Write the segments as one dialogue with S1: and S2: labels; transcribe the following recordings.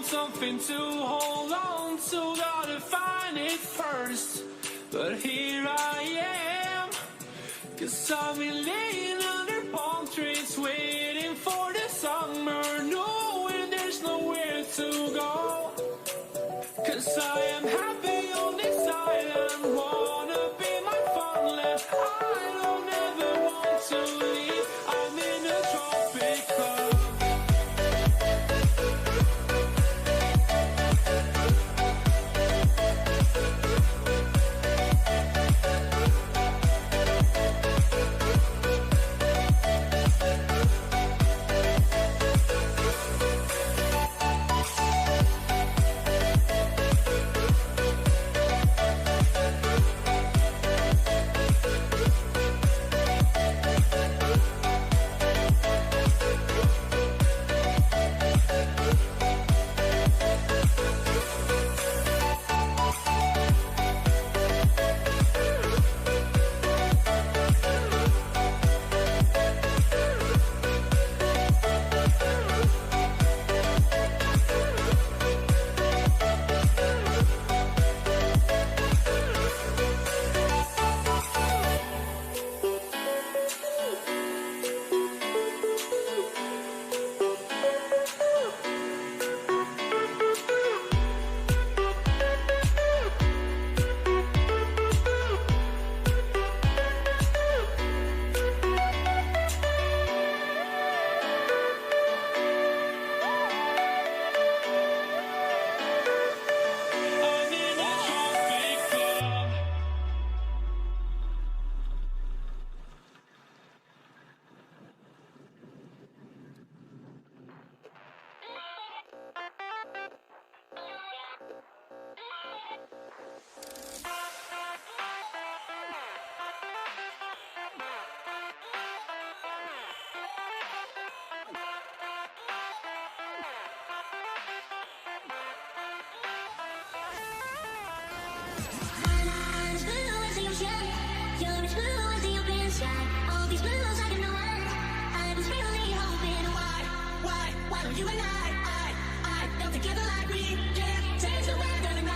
S1: Something to hold on to, gotta find it first. But here I am, 'cause I've been laying under palm trees, waiting for the summer, knowing there's nowhere to go. 'Cause I am happy on this island, wanna be my farmland. I don't ever want to leave, I'm in a tropic club. You and I don't together like we can change the weather tonight.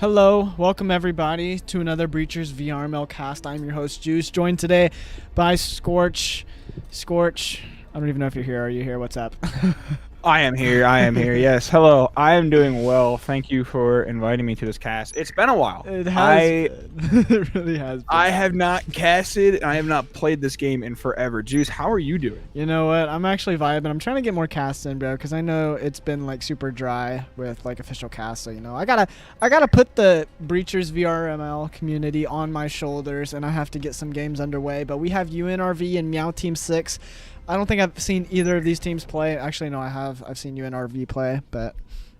S2: Hello, welcome everybody to another Breachers VRML cast. I'm your host Juice, joined today by Scorch. Scorch, I don't even know if you're here. Are you here? What's up?
S3: I am here. Yes. Hello. I am doing well. Thank you for inviting me to this cast. It's been a while.
S2: It has been. It really has been.
S3: I have not casted and I have not played this game in forever. Juice, how are you doing?
S2: You know what? I'm actually vibing. I'm trying to get more casts in, bro, because I know it's been like super dry with like official casts. So, you know, I gotta put the Breachers VRML community on my shoulders, and I have to get some games underway. But we have UNRV and Meow Team 6. I don't think I've seen either of these teams play. Actually, no, I have. I've seen UNRV play, but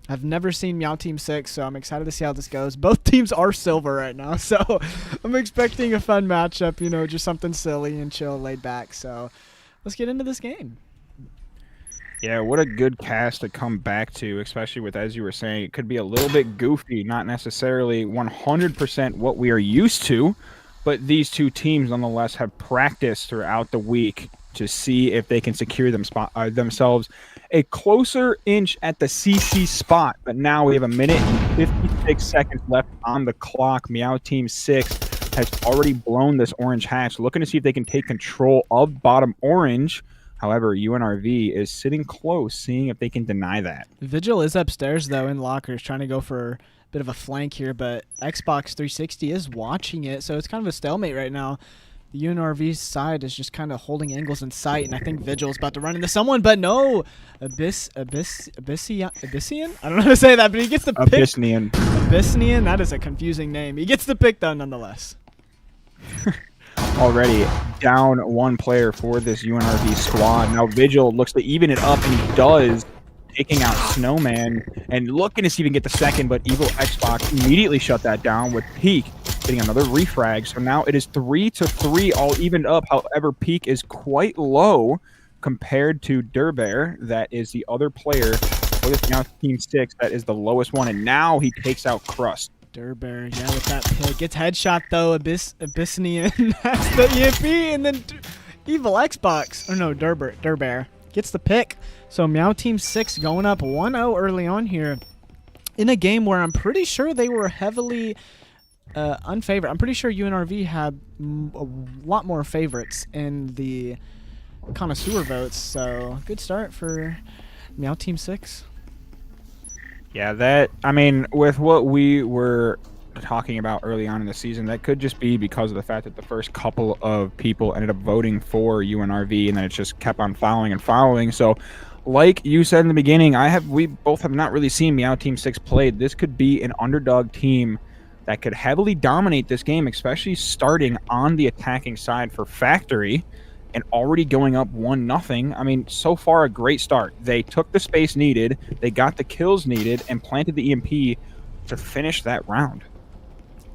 S2: I've never seen Meow Team 6, so I'm excited to see how this goes. Both teams are silver right now, so I'm expecting a fun matchup, you know, just something silly and chill, laid back. So let's get into this game.
S3: Yeah, what a good cast to come back to, especially with, as you were saying, it could be a little bit goofy, not necessarily 100% what we are used to. but these two teams nonetheless have practiced throughout the week to see if they can secure themselves a closer inch at the CC spot. But now we have 1 minute and 56 seconds left on the clock. Meow Team 6 has already blown this orange hatch, looking to see if they can take control of bottom orange. However, UNRV is sitting close, seeing if they can deny that.
S2: Vigil is upstairs, though, in lockers, trying to go for a bit of a flank here, but Xbox 360 is watching it, so it's kind of a stalemate right now. The UNRV side is just kind of holding angles in sight, and I think Vigil is about to run into someone, but no! Abyssinian? I don't know how to say that, but he gets the pick. Abyssinian? That is a confusing name. He gets the pick, though, nonetheless.
S3: Already down one player for this UNRV squad. Now Vigil looks to even it up, and he does, taking out Snowman and looking to see if he can get the second, but Evil Xbox immediately shut that down with Peak getting another refrag. So now it is 3-3, all evened up. However, Peak is quite low compared to Durbear. That is the other player for this now Team 6 that is the lowest one, and now he takes out Crust.
S2: Durbear, yeah, with that pick. Gets headshot, though. Abyssinian has the EMP, and then Evil Xbox. Oh, no, Durbear gets the pick. So Meow Team 6 going up 1-0 early on here in a game where I'm pretty sure they were heavily unfavored. I'm pretty sure UNRV had a lot more favorites in the connoisseur votes. So good start for Meow Team 6.
S3: Yeah, I mean, with what we were talking about early on in the season, that could just be because of the fact that the first couple of people ended up voting for UNRV, and then it just kept on following and following. So, like you said in the beginning, we both have not really seen Meow Team 6 played. This could be an underdog team that could heavily dominate this game, especially starting on the attacking side for Factory and already going up 1-0. I mean, so far a great start. They took the space needed, they got the kills needed, and planted the EMP to finish that round.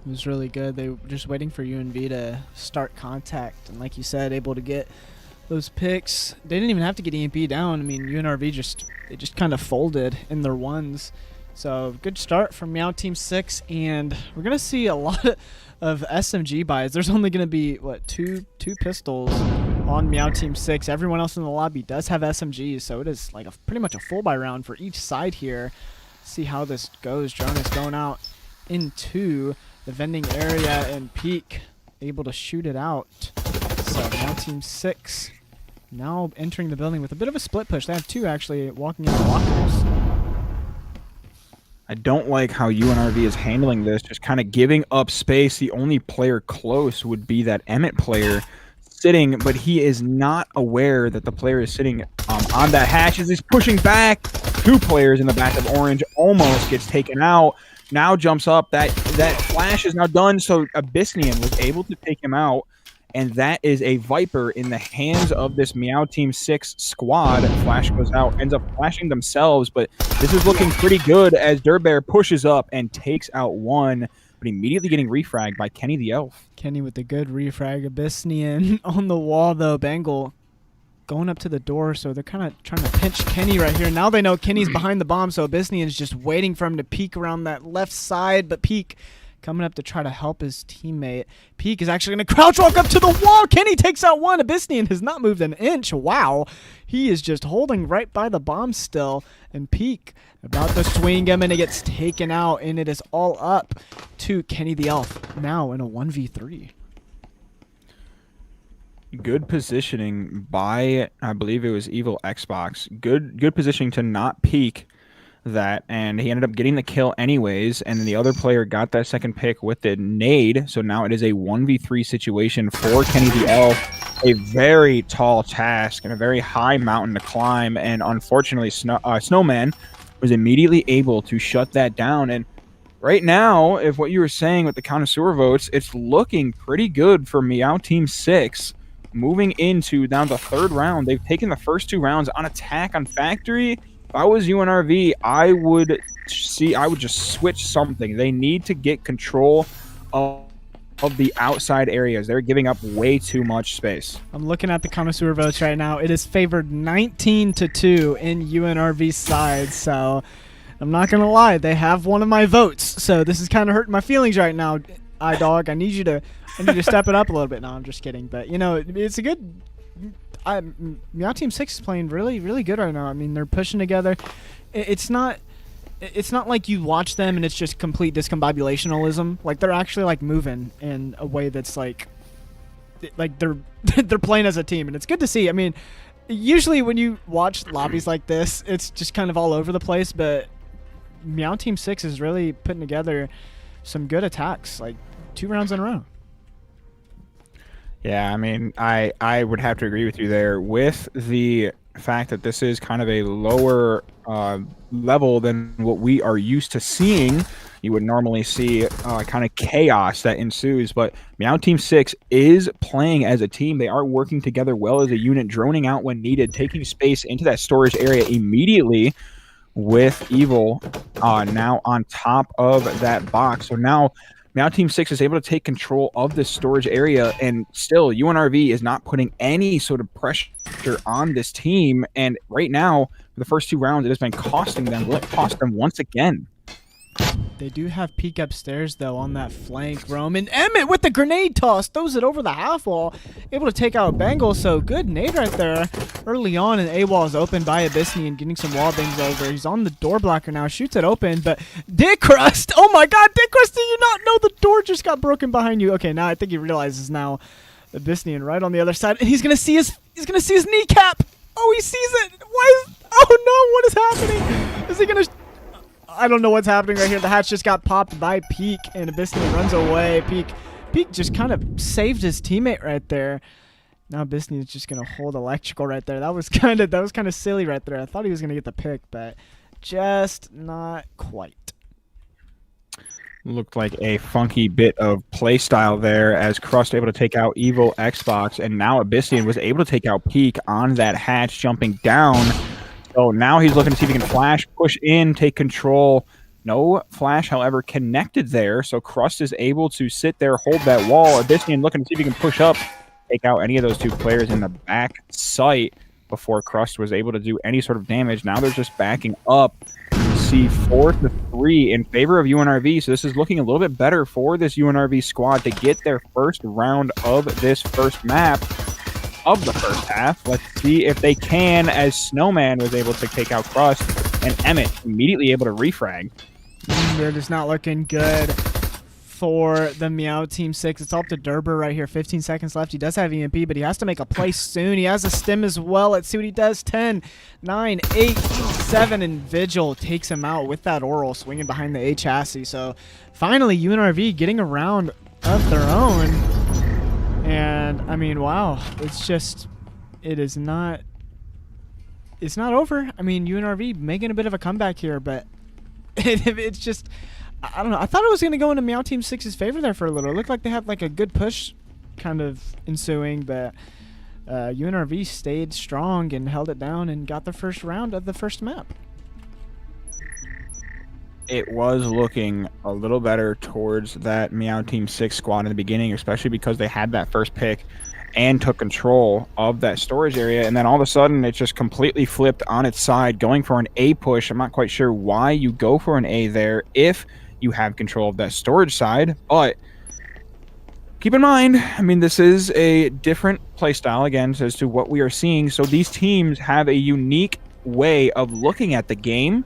S2: It was really good. They were just waiting for UNV to start contact, and like you said, able to get those picks. They didn't even have to get EMP down. I mean, UNRV just kind of folded in their ones. So good start from Meow Team 6, and we're gonna see a lot of SMG buys. There's only gonna be two pistols on Meow Team 6. Everyone else in the lobby does have SMGs, so it is like pretty much a full buy round for each side here. See how this goes. Drone is going out into the vending area, and Peak able to shoot it out. So Meow Team 6 now entering the building with a bit of a split push. They have two actually walking into lockers.
S3: I don't like how UNRV is handling this, just kind of giving up space. The only player close would be that Emmett player sitting, but he is not aware that the player is sitting on that hatch as he's pushing back. Two players in the back of orange, almost gets taken out. Now jumps up. That flash is now done, so Abyssinian was able to take him out, and that is a Viper in the hands of this Meow Team 6 squad. Flash goes out, ends up flashing themselves, but this is looking pretty good as Durbear pushes up and takes out one, but immediately getting refragged by Kenny the Elf.
S2: Kenny with the good refrag. Abyssinian on the wall, though. Bangle going up to the door, so they're kind of trying to pinch Kenny right here. Now they know Kenny's behind the bomb, so Abyssinian's just waiting for him to peek around that left side, but Peek coming up to try to help his teammate. Peek is actually going to crouch walk up to the wall. Kenny takes out one. Abyssinian has not moved an inch. Wow. He is just holding right by the bomb still, and Peek about to swing him, and it gets taken out, and it is all up to Kenny the Elf now in a 1v3.
S3: Good positioning by, I believe it was Evil Xbox. Good positioning to not peek that, and he ended up getting the kill anyways, and then the other player got that second pick with the nade, so now it is a 1v3 situation for Kenny the Elf. A very tall task and a very high mountain to climb, and unfortunately Snowman was immediately able to shut that down. And right now, if what you were saying with the connoisseur votes, it's looking pretty good for Meow Team 6. Moving into down the third round, they've taken the first two rounds on attack on Factory. If I was UNRV, I would just switch something. They need to get control of the outside areas. They're giving up way too much space.
S2: I'm looking at the connoisseur votes right now. It is favored 19-2 in UNRV's side, so I'm not going to lie. They have one of my votes, so this is kind of hurting my feelings right now. iDog. I need you to step it up a little bit. No, I'm just kidding. But you know, it's a good. Meow Team 6 is playing really, really good right now. I mean, they're pushing together. It's not like you watch them and it's just complete discombobulationalism. Like they're actually like moving in a way that's like they're they're playing as a team, and it's good to see. I mean, usually when you watch lobbies like this, it's just kind of all over the place, but Meow Team 6 is really putting together some good attacks, like 2 rounds in a row.
S3: Yeah, I mean, I would have to agree with you there with the fact that this is kind of a lower level than what we are used to seeing. You would normally see kind of chaos that ensues, but Meow Team 6 is playing as a team. They are working together well as a unit, droning out when needed, taking space into that storage area immediately with Evil now on top of that box. So now Meow Team 6 is able to take control of this storage area, and still UNRV is not putting any sort of pressure on this team. And right now, for the first 2 rounds, it has been costing them. Will it cost them once again?
S2: They do have peek upstairs, though, on that flank, Rome. And Emmett with the grenade toss throws it over the half wall, able to take out Bengal. So good nade right there early on, and AWOL is open by Abyssinian and getting some wall bangs over. He's on the door blocker now, shoots it open, but Dick Crust, oh my god, Dick Crust, did you not know the door just got broken behind you? Okay, now I think he realizes now Abyssinian right on the other side, and he's gonna see his kneecap. Oh, he sees it. Why is, oh no, what is happening? Is he gonna, I don't know what's happening right here. The hatch just got popped by Peak, and Abyssinian runs away. Peak just kind of saved his teammate right there. Now Abyssinian is just gonna hold electrical right there. That was kind of silly right there. I thought he was gonna get the pick, but just not quite.
S3: Looked like a funky bit of play style there as Crust able to take out Evil Xbox, and now Abyssinian was able to take out Peak on that hatch, jumping down. So now he's looking to see if he can flash, push in, take control. No flash, however, connected there. So Crust is able to sit there, hold that wall. Abyssinian looking to see if he can push up, take out any of those 2 players in the back site before Crust was able to do any sort of damage. Now they're just backing up. See 4-3 in favor of UNRV. So this is looking a little bit better for this UNRV squad to get their first round of this first map of the first half. Let's see if they can, as Snowman was able to take out Crust, and Emmett immediately able to refrag.
S2: They're just not looking good for the Meow Team 6. It's all up to Derber right here. 15 seconds left. He does have EMP, but he has to make a play soon. He has a stim as well. Let's see what he does. 10, 9, 8, 7, and Vigil takes him out with that oral, swinging behind the A chassis. So finally, UNRV getting a round of their own. And I mean, wow, it's not over. I mean, UNRV making a bit of a comeback here, but it's just, I don't know. I thought it was going to go into Meow Team 6's favor there for a little. It looked like they had like a good push kind of ensuing, but UNRV stayed strong and held it down and got the first round of the first map.
S3: It was looking a little better towards that Meow Team 6 squad in the beginning, especially because they had that first pick and took control of that storage area. And then all of a sudden, it just completely flipped on its side, going for an A push. I'm not quite sure why you go for an A there if you have control of that storage side. But keep in mind, I mean, this is a different playstyle, again, as to what we are seeing. So these teams have a unique way of looking at the game.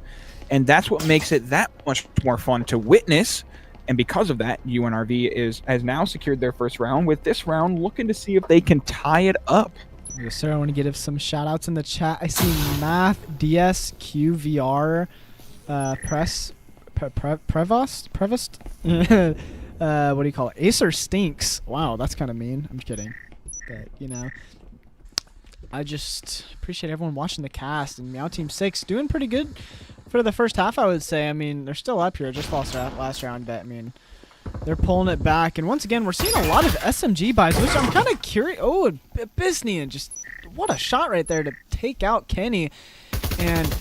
S3: And that's what makes it that much more fun to witness. And because of that, UNRV has now secured their first round, with this round looking to see if they can tie it up.
S2: Yes, sir. I want to give some shout outs in the chat. I see Math, DS, QVR, Prevost? What do you call it? Acer Stinks. Wow, that's kind of mean. I'm kidding. But, you know, I just appreciate everyone watching the cast. And Meow Team 6 doing pretty good for the first half, I would say. I mean, they're still up here. Just lost last round, but I mean, they're pulling it back. And once again, we're seeing a lot of SMG buys, which I'm kind of curious. Oh, Abyssinian, just what a shot right there to take out Kenny. And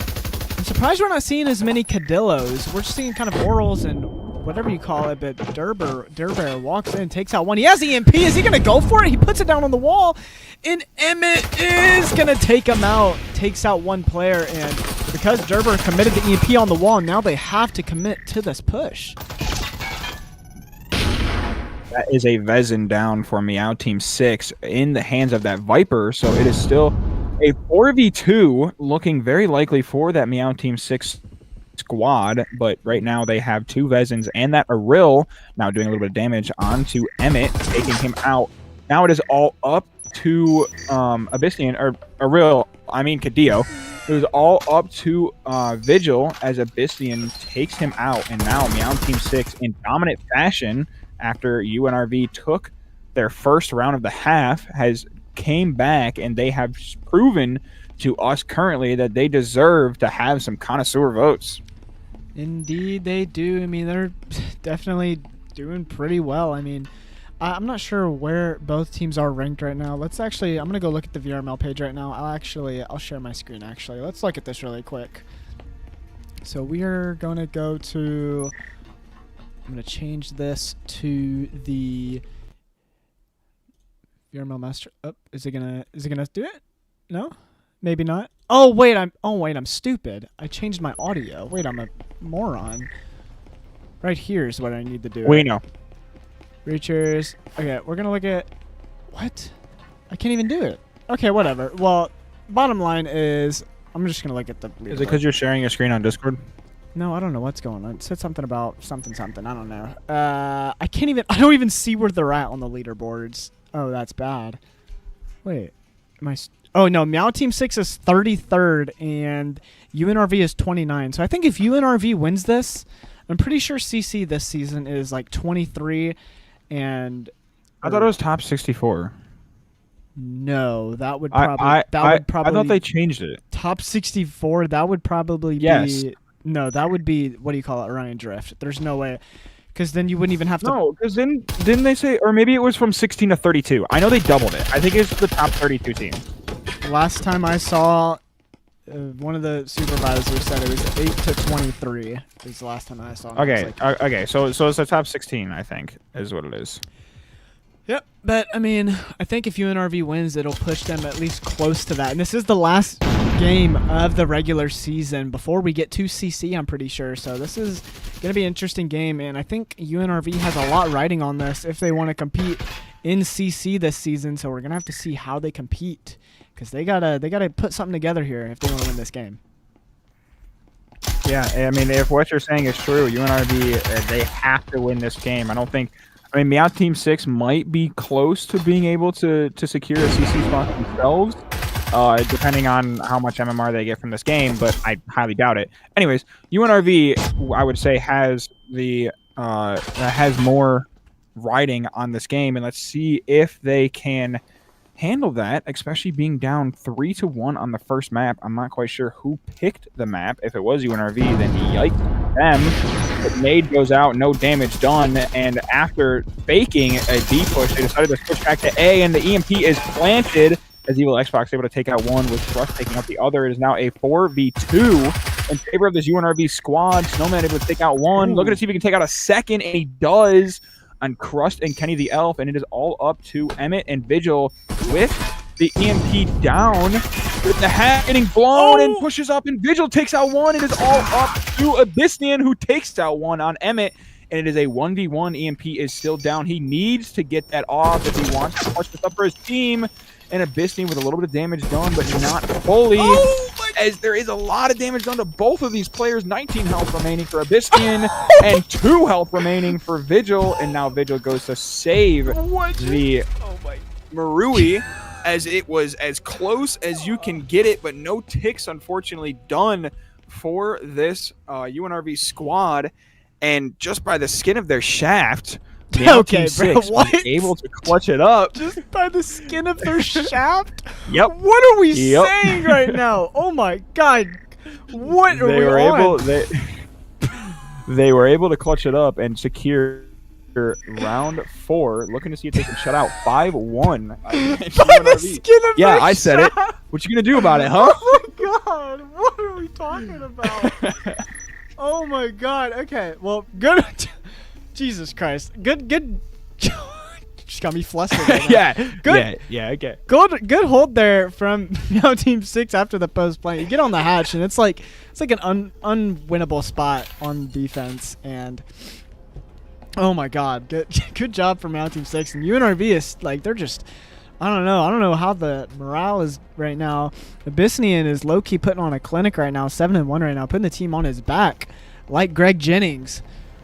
S2: I'm surprised we're not seeing as many Cadillos. We're just seeing kind of orals and whatever you call it, but Derber walks in, takes out one. He has EMP. Is he going to go for it? He puts it down on the wall, and Emmett is going to take him out. Takes out one player, and because Derber committed the EMP on the wall, now they have to commit to this push.
S3: That is a Vezin down for Meow Team 6 in the hands of that Viper. So it is still a 4v2 looking very likely for that Meow Team 6 squad. But right now they have 2 Vezins and that Aril now doing a little bit of damage onto Emmett, taking him out. Now it is all up to Abyssinian, or Aril, I mean Cadillo. It was all up to Vigil as Abyssinian takes him out. And now Meow Team 6 in dominant fashion after UNRV took their first round of the half has came back, and they have proven to us currently that they deserve to have some connoisseur votes.
S2: Indeed they do. I mean, they're definitely doing pretty well. I mean, I'm not sure where both teams are ranked right now. Let's actually, I'm going to go look at the VRML page right now. I'll share my screen actually. Let's look at this really quick. So we are going to go to, I'm going to change this to the VRML master. Oh, is it going to do it? No? Maybe not. Oh wait, I'm stupid. I changed my audio. Wait, I'm a moron. Right here is what I need to do.
S3: We know.
S2: Reachers. Okay, we're gonna look at what? I can't even do it. Okay, whatever. Well, bottom line is I'm just gonna look at the leaderboard.
S3: Is it because you're sharing your screen on Discord?
S2: No, I don't know what's going on. It said something about something. I don't know. I don't even see where they're at on the leaderboards. Oh, that's bad. Wait, oh no, Meow Team 6 is 33rd and UNRV is 29. So I think if UNRV wins this, I'm pretty sure CC this season is like 23. And
S3: I thought it was top 64.
S2: No, that would probably
S3: I thought they changed it.
S2: Top 64. That would probably be no. That would be, what do you call it? Orion Drift. There's no way, because then you wouldn't even have to.
S3: No, because then didn't they say, or maybe it was from 16 to 32. I know they doubled it. I think it's the top 32 team.
S2: Last time I saw, one of the supervisors said it was 8 to 23. Is the last time I saw.
S3: Okay, okay, so it's the top 16, I think, is what it is.
S2: Yep, but I mean, I think if UNRV wins, it'll push them at least close to that. And this is the last game of the regular season before we get to CC, I'm pretty sure. So this is going to be an interesting game, and I think UNRV has a lot riding on this if they want to compete in CC this season. So we're going to have to see how they compete, because they gotta put something together here if they want to win this game.
S3: Yeah, I mean, if what you're saying is true, UNRV, they have to win this game. I mean, Meow Team 6 might be close to being able to secure a CC spot themselves, depending on how much MMR they get from this game, but I highly doubt it. Anyways, UNRV, I would say, has more riding on this game, and let's see if they can handle that, especially being down 3-1 on the first map. I'm not quite sure who picked the map. If it was UNRV, then yikes them. But Nade goes out, no damage done, and after faking a D push, they decided to switch back to A, and the EMP is planted as Evil Xbox able to take out one with Trust taking out the other. It is now a 4v2 in favor of this UNRV squad. Snowman able to take out one. Looking to see if he can take out a second, and he does on Crust and Kenny the Elf, and it is all up to Emmett and Vigil with the EMP down, with the hat getting blown and pushes up, and Vigil takes out one. It is all up to Abyssinian, who takes out one on Emmett, and it is a 1v1. EMP is still down. He needs to get that off if he wants to push this up for his team, and Abyssinian with a little bit of damage done, but not fully, as there is a lot of damage done to both of these players. 19 health remaining for Abyssinian and 2 health remaining for Vigil, and now Vigil goes to save the Marui, as it was as close as you can get it, but no ticks unfortunately done for this UNRV squad, and just by the skin of their shaft,
S2: Okay, bro, what?
S3: Was able to clutch it up.
S2: Just by the skin of their shaft?
S3: Yep.
S2: What are we saying right now? Oh my god. What are we on?
S3: They were able to clutch it up and secure round 4. Looking to see if they can shut out 5-1.
S2: By the skin of their
S3: I said
S2: shaft?
S3: it. What you gonna do about it, huh?
S2: Oh my god. What are we talking about? Oh my god. Okay. Well, good. Jesus Christ. Good. Just got me flustered. Right
S3: Yeah.
S2: Good.
S3: Yeah, okay.
S2: Good hold there from Meow Team 6 after the post play. You get on the hatch, and it's like an unwinnable spot on defense, and Oh my God, good job from Meow Team 6. And UNRV is like, they're just, I don't know how the morale is right now. Abyssinian is low-key putting on a clinic right now, 7-1 right now, putting the team on his back like Greg Jennings.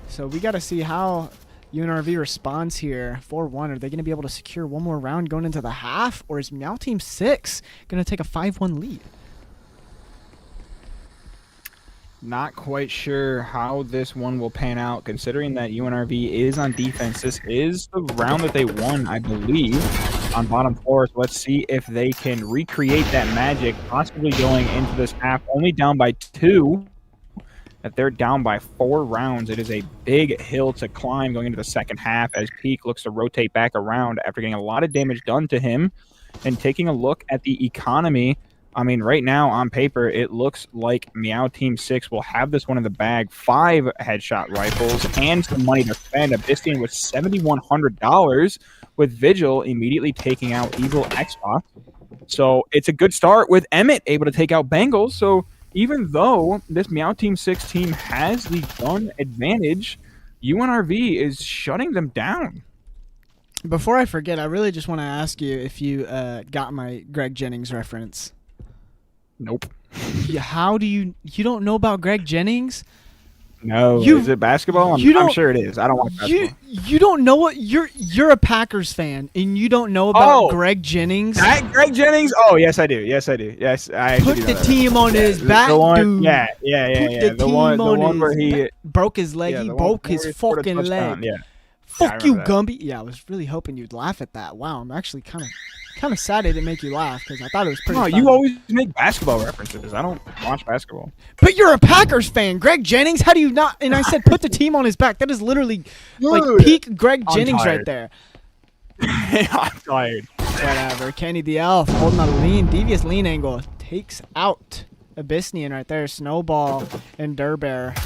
S2: So we got to see how UNRV responds here. 4-1. Are they going to be able to secure one more round going into the half? Or is Meow Team 6 going to take a 5-1 lead?
S3: Not quite sure how this one will pan out, considering that UNRV is on defense. This is the round that they won, I believe, on bottom floor. So let's see if they can recreate that magic, possibly going into this half only down by 2. That they're down by 4 rounds. It is a big hill to climb going into the second half as Peak looks to rotate back around after getting a lot of damage done to him. And taking a look at the economy, I mean, right now on paper, it looks like Meow Team 6 will have this one in the bag. 5 headshot rifles and some money to spend. Abyssinian with $7,100 with Vigil immediately taking out Evil Xbox. So it's a good start with Emmett able to take out Bengals. So even though this Meow Team 6 team has the gun advantage, UNRV is shutting them down.
S2: Before I forget, I really just want to ask you if you got my Greg Jennings reference.
S3: Nope.
S2: Yeah, how do you don't know about Greg Jennings?
S3: No. Is it basketball? I'm sure it is. I don't watch basketball.
S2: You don't know what you're a Packers fan and you don't know about Greg Jennings?
S3: Greg Jennings? Oh, yes I do. Yes I do. Yes, I
S2: put the team on his back, dude.
S3: Yeah. The one where he
S2: broke his leg. He broke his fucking leg.
S3: Yeah.
S2: Fuck you, Gumby. Yeah, I was really hoping you'd laugh at that. Wow, I'm actually kind of sad it didn't make you laugh because I thought it was pretty funny.
S3: You always make basketball references. I don't watch basketball.
S2: But you're a Packers fan. Greg Jennings, how do you not? And I said put the team on his back. That is literally like peak Greg Jennings right there.
S3: I'm tired.
S2: Whatever. Kenny the Elf holding a lean, devious lean angle. Takes out Abyssinian right there. Snowball and Durbear.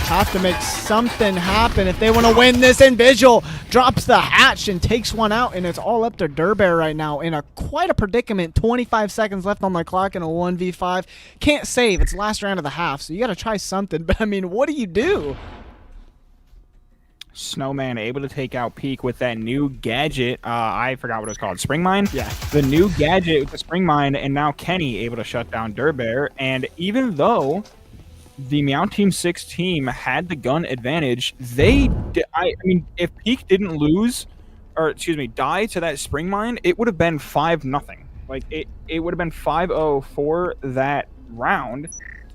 S2: Have to make something happen if they want to win this. And Vigil drops the hatch and takes one out, and it's all up to Durbear right now in quite a predicament. 25 seconds left on the clock in a 1v5. Can't save. It's last round of the half, so you got to try something. But, I mean, what do you do?
S3: Snowman able to take out Peak with that new gadget. I forgot what it was called. Spring Mine?
S2: Yeah.
S3: The new gadget with the Spring Mine, and now Kenny able to shut down Durbear. And even though the Meow Team 6 team had the gun advantage, I mean, if Peak didn't die to that Spring Mine, it would have been 5-0. Like, it would have been 5-0 for that round.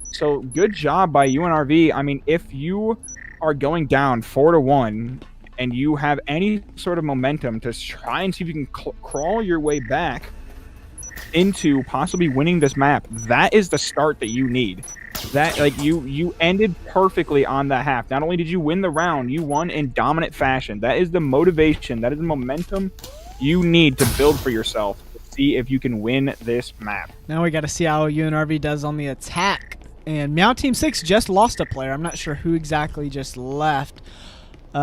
S3: So, good job by UNRV. I mean, if you are going down 4-1 and you have any sort of momentum to try and see if you can crawl your way back into possibly winning this map, that is the start that you need. That, like, you ended perfectly on that half. Not only did you win the round, you won in dominant fashion. That is the motivation, that is the momentum you need to build for yourself to see if you can win this map.
S2: Now we got to see how UNRV does on the attack. And Meow Team 6 just lost a player. I'm not sure who exactly just left. It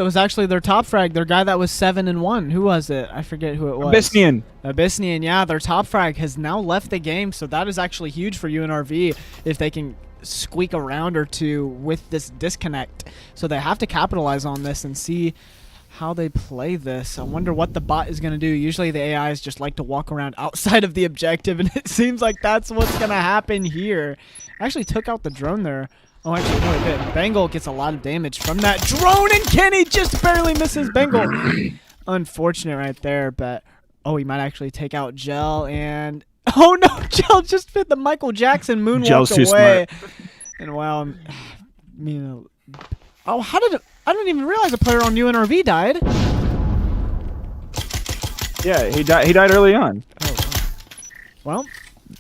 S2: was actually their top frag, their guy that was 7-1. Who was it? I forget who it was. Abyssinian, yeah. Their top frag has now left the game, so that is actually huge for UNRV if they can squeak a round or two with this disconnect. So they have to capitalize on this and see how they play this. I wonder what the bot is going to do. Usually the AIs just like to walk around outside of the objective, and it seems like that's what's going to happen here. Actually took out the drone there. Oh, actually, no, it did. Bengal gets a lot of damage from that drone, and Kenny just barely misses Bengal. Unfortunate right there, but he might actually take out Gel, and oh no, Gel just fit the Michael Jackson moonwalk away. And wow, I didn't even realize a player on UNRV died.
S3: Yeah, he died early on.
S2: Oh, well.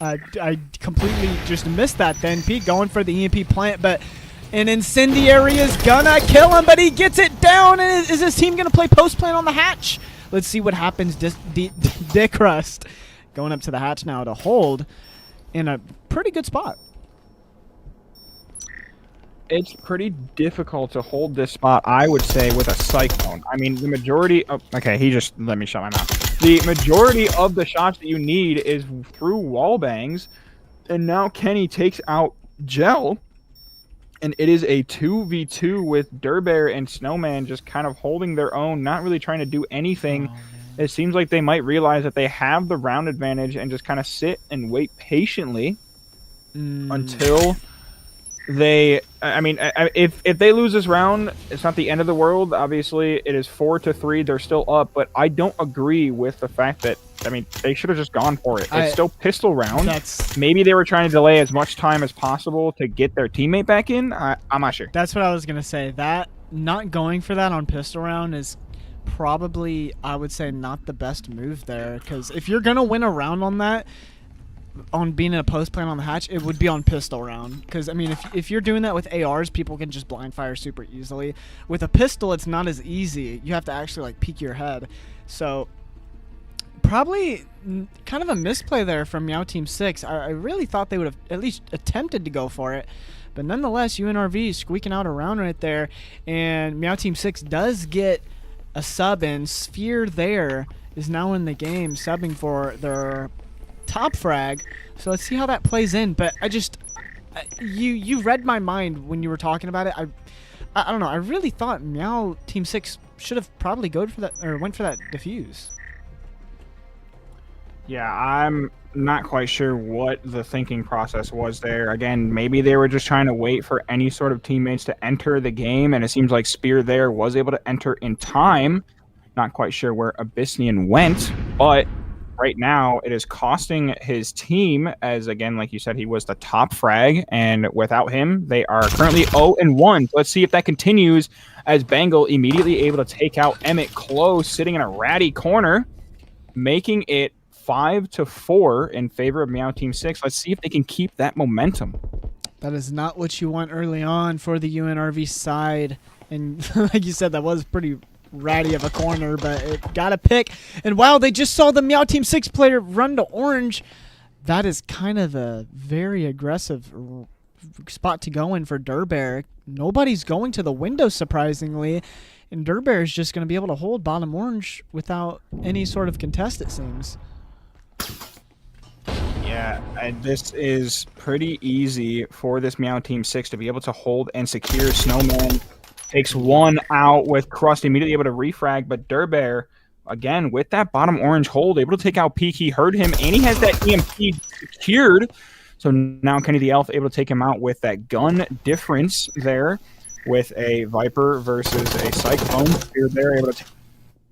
S2: I completely just missed that then. Pete going for the EMP plant, but an incendiary is gonna kill him, but he gets it down. And is his team gonna play post plant on the hatch? Let's see what happens. Dick Rust going up to the hatch now to hold in a pretty good spot.
S3: It's pretty difficult to hold this spot, I would say, with a Cyclone. I mean, the majority of... Okay, he just let me shut my mouth. The majority of the shots that you need is through wall bangs, and now Kenny takes out Gel And it is a 2v2 with Durbear and Snowman just kind of holding their own, not really trying to do anything. It seems like they might realize that they have the round advantage and just kind of sit and wait patiently until they... I mean, if they lose this round, it's not the end of the world. Obviously, it is 4-3. They're still up, but I don't agree with the fact that, I mean, they should have just gone for it. It's still pistol round. Maybe they were trying to delay as much time as possible to get their teammate back in. I'm not sure.
S2: That's what I was going to say. That not going for that on pistol round is probably, I would say, not the best move there. Because if you're going to win a round on that, on being in a post plant on the hatch, it would be on pistol round. Because, I mean, if you're doing that with ARs, people can just blind fire super easily. With a pistol, it's not as easy. You have to actually, like, peek your head. So... probably kind of a misplay there from Meow Team 6. I really thought they would have at least attempted to go for it. But nonetheless, UNRV is squeaking out a round right there. And Meow Team 6 does get a sub in. Sphere there is now in the game, subbing for their top frag. So let's see how that plays in. But I just... you read my mind when you were talking about it. I don't know. I really thought Meow Team 6 should have probably went for that defuse.
S3: Yeah, I'm not quite sure what the thinking process was there. Again, maybe they were just trying to wait for any sort of teammates to enter the game, and it seems like Spear there was able to enter in time. Not quite sure where Abyssinian went, but right now it is costing his team, as again, like you said, he was the top frag, and without him, they are currently 0-1. Let's see if that continues, as Bengal immediately able to take out Emmett close, sitting in a ratty corner, making it 5-4 in favor of Meow Team 6. Let's see if they can keep that momentum.
S2: That is not what you want early on for the UNRV side. And like you said, that was pretty ratty of a corner, but it got a pick. And wow, they just saw the Meow Team 6 player run to orange. That is kind of a very aggressive spot to go in for Durbear. Nobody's going to the window, surprisingly. And Durbear is just going to be able to hold bottom orange without any sort of contest, it seems.
S3: Yeah, and this is pretty easy for this Meow Team 6 to be able to hold and secure. Snowman takes one out with Crust, immediately able to refrag, but Durbear, again, with that bottom orange hold, able to take out Peak. He heard him, and he has that EMP secured. So now Kenny the Elf able to take him out with that gun difference there with a Viper versus a Cyclone. They're able to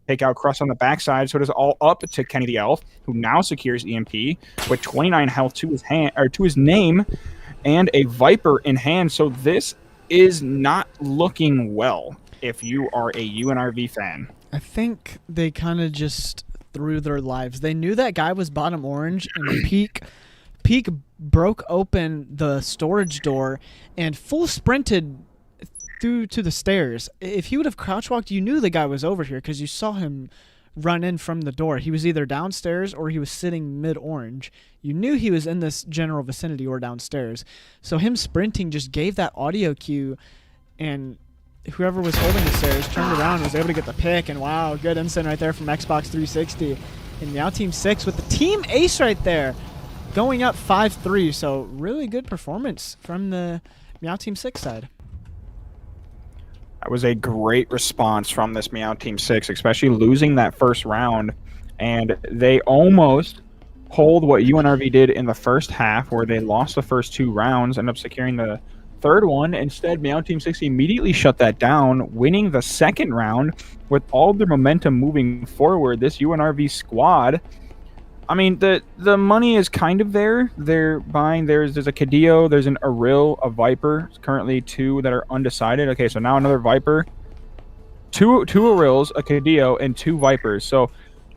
S3: take out Crust on the backside, so it is all up to Kenny the Elf, who now secures EMP with 29 health to his hand, or to his name, and a Viper in hand. So this is not looking well if you are a UNRV fan.
S2: I think they kind of just threw their lives. They knew that guy was bottom orange, and Peak broke open the storage door and full sprinted through to the stairs. If he would have crouch walked, you knew the guy was over here because you saw him run in from the door. He was either downstairs or he was sitting mid-orange. You knew he was in this general vicinity or downstairs. So him sprinting just gave that audio cue, and whoever was holding the stairs turned around and was able to get the pick. And wow, good instant right there from Xbox 360. And Meow Team 6 with the team ace right there, going up 5-3. So really good performance from the Meow Team 6 side.
S3: That was a great response from this Meow Team 6, especially losing that first round. And they almost pulled what UNRV did in the first half, where they lost the first two rounds, ended up securing the third one. Instead, Meow Team 6 immediately shut that down, winning the second round with all their momentum moving forward. This UNRV squad, I mean, the money is kind of there. They're buying. There's a Cadillo, there's an Aril, a Viper. It's currently two that are undecided. Okay, so now another Viper. Two Arils, a Cadillo, and two Vipers. So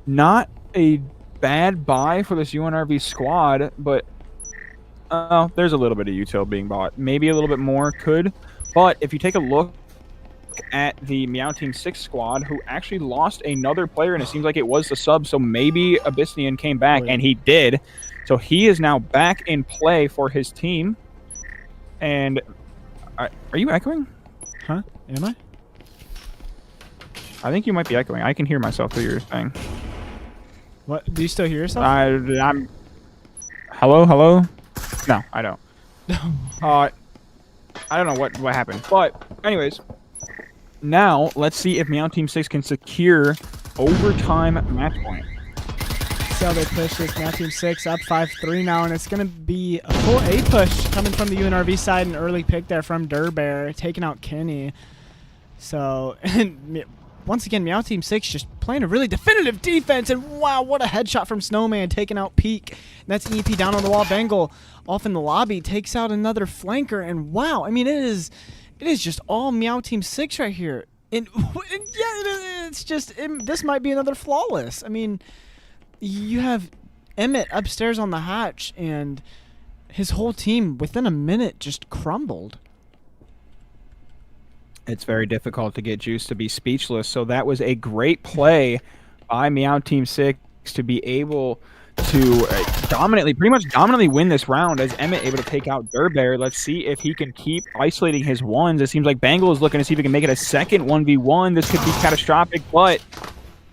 S3: not a bad buy for this UNRV squad, but there's a little bit of util being bought. Maybe a little bit more could. But if you take a look at the Meow Team 6 squad, who actually lost another player, and it seems like it was the sub, so maybe Abyssinian came back, and he did. So he is now back in play for his team. And are you echoing?
S2: Huh? Am I?
S3: I think you might be echoing. I can hear myself through your thing.
S2: What? Do you still hear yourself? Hello?
S3: No, I don't. I don't know what happened. But anyways, now let's see if Meow Team 6 can secure overtime match point.
S2: So they push this. Meow Team 6 up 5-3 now, and it's going to be a full A push coming from the UNRV side. An early pick there from Durbear, taking out Kenny. So, and once again, Meow Team 6 just playing a really definitive defense, and wow, what a headshot from Snowman, taking out Peak. And that's EP down on the wall. Bengal off in the lobby, takes out another flanker, and wow, I mean, it is just all Meow Team 6 right here. And yeah, it's just, this might be another flawless. I mean, you have Emmett upstairs on the hatch, and his whole team within a minute just crumbled.
S3: It's very difficult to get Juice to be speechless. So that was a great play by Meow Team 6 to be able to pretty much dominantly win this round, as Emmett able to take out Durbear. Let's see if he can keep isolating his ones. It seems like Bengal is looking to see if he can make it a second 1v1. This could be catastrophic, but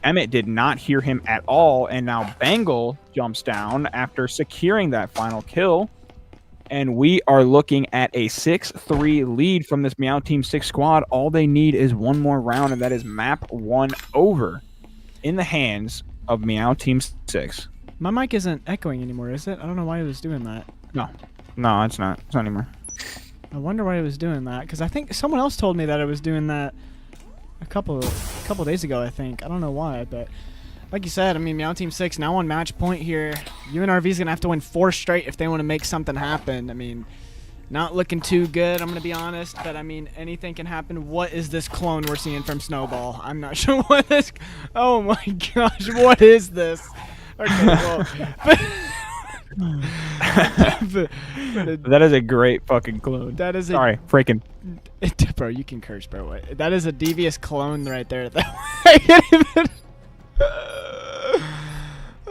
S3: Emmett did not hear him at all, and now Bengal jumps down after securing that final kill. And we are looking at a 6-3 lead from this Meow Team 6 squad. All they need is one more round, and that is map 1 over in the hands of Meow Team 6.
S2: My mic isn't echoing anymore, is it? I don't know why it was doing that.
S3: No, it's not. It's not anymore.
S2: I wonder why it was doing that, because I think someone else told me that it was doing that a couple days ago, I think. I don't know why, but like you said, I mean, Meow Team 6 now on match point here. UNRV's going to have to win 4 straight if they want to make something happen. I mean, not looking too good, I'm going to be honest, but I mean, anything can happen. What is this clone we're seeing from Snowball? I'm not sure what this... Oh my gosh, what is this? Okay, well...
S3: That is a great fucking clone.
S2: That is
S3: Sorry, freaking...
S2: Bro, you can curse, bro. That is a devious clone right there. I can't even...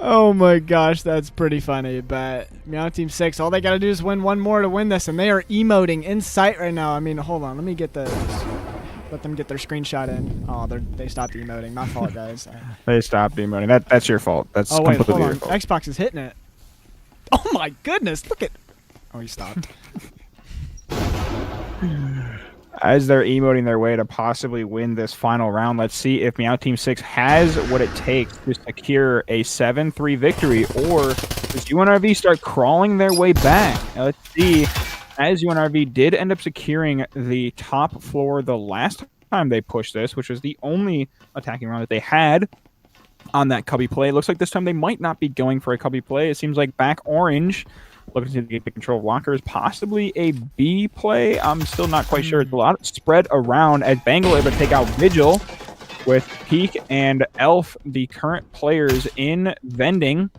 S2: Oh my gosh, that's pretty funny. But Meow Team 6, all they gotta do is win one more to win this, and they are emoting in sight right now. I mean, hold on, let me get let them get their screenshot in. Oh, they stopped emoting. My fault, guys.
S3: They stopped emoting. That's your fault. That's completely your fault.
S2: Xbox is hitting it. Oh my goodness, look at... Oh, he stopped.
S3: As they're emoting their way to possibly win this final round, let's see if Meow Team 6 has what it takes to secure a 7-3 victory, or does UNRV start crawling their way back? Now, let's see, as UNRV did end up securing the top floor the last time they pushed this, which was the only attacking round that they had on that cubby play. It looks like this time they might not be going for a cubby play. It seems like back orange looking to get the control of lockers, possibly a B play. I'm still not quite sure. It's a lot spread around, as Bengal able to take out Vigil with Peak and Elf, the current players in vending.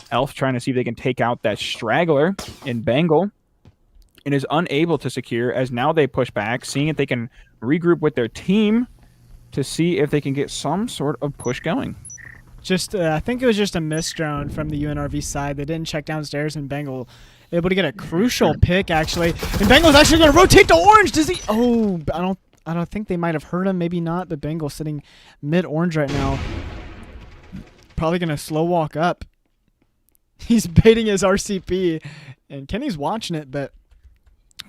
S3: Elf trying to see if they can take out that straggler in Bengal, and is unable to secure, as now they push back, seeing if they can regroup with their team to see if they can get some sort of push going.
S2: I think it was just a miss drone from the UNRV side. They didn't check downstairs, and Bengal able to get a crucial pick, actually. And Bengal's actually going to rotate to orange. Does he? Oh, I don't think they might have heard him. Maybe not, but Bengal sitting mid-orange right now. Probably going to slow walk up. He's baiting his RCP, and Kenny's watching it, but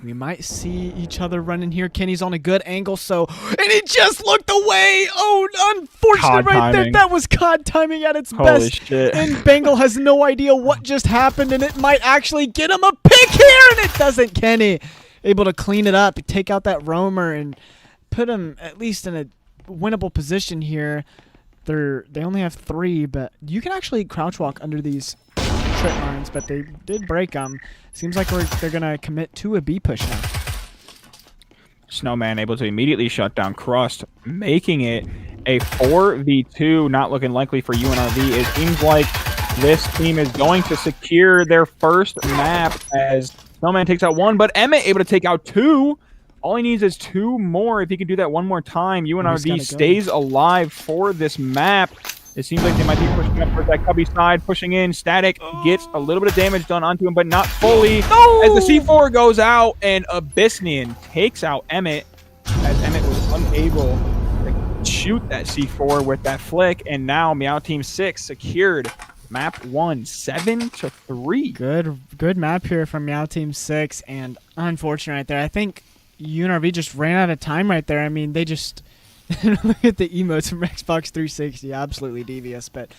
S2: we might see each other running here. Kenny's on a good angle, and he just looked away. Oh, unfortunate right there. That was COD timing at its best.
S3: Holy shit.
S2: And Bengal has no idea what just happened, and it might actually get him a pick here, and it doesn't. Kenny able to clean it up, take out that roamer, and put him at least in a winnable position here. They only have 3, but you can actually crouch walk under these trip lines, but they did break them. Seems like they're going to commit to a B push now.
S3: Snowman able to immediately shut down Crust, making it a 4v2, not looking likely for UNRV. It seems like this team is going to secure their first map, as Snowman takes out 1, but Emmett able to take out 2. All he needs is 2 more. If he can do that one more time, UNRV stays alive for this map. It seems like they might be pushing up for that cubby side, pushing in. Static gets a little bit of damage done onto him, but not fully. No! As the C4 goes out, and Abyssinian takes out Emmett, as Emmett was unable to shoot that C4 with that flick, and now Meow Team 6 secured map 1, 7-3.
S2: Good map here from Meow Team 6, and unfortunate right there. I think UNRV just ran out of time right there. I mean, they just look at the emotes from Xbox 360, absolutely devious. But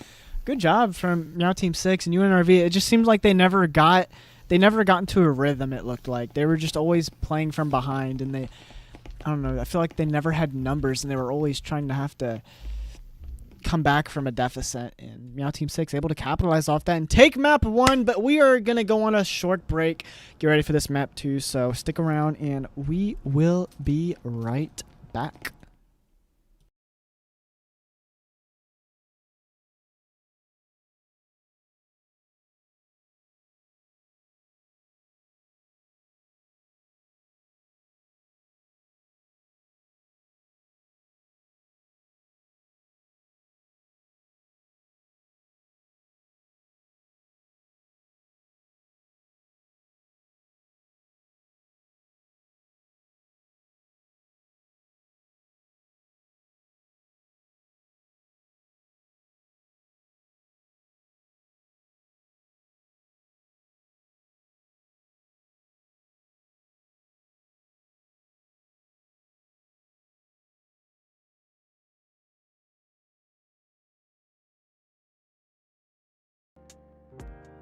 S2: good job from Meow Team 6 and UNRV. It just seems like they never got into a rhythm. It looked like they were just always playing from behind, and I don't know. I feel like they never had numbers, and they were always trying to have to come back from a deficit. And Meow Team 6 able to capitalize off that and take map 1. But we are going to go on a short break. Get ready for this map 2. So stick around, and we will be right back.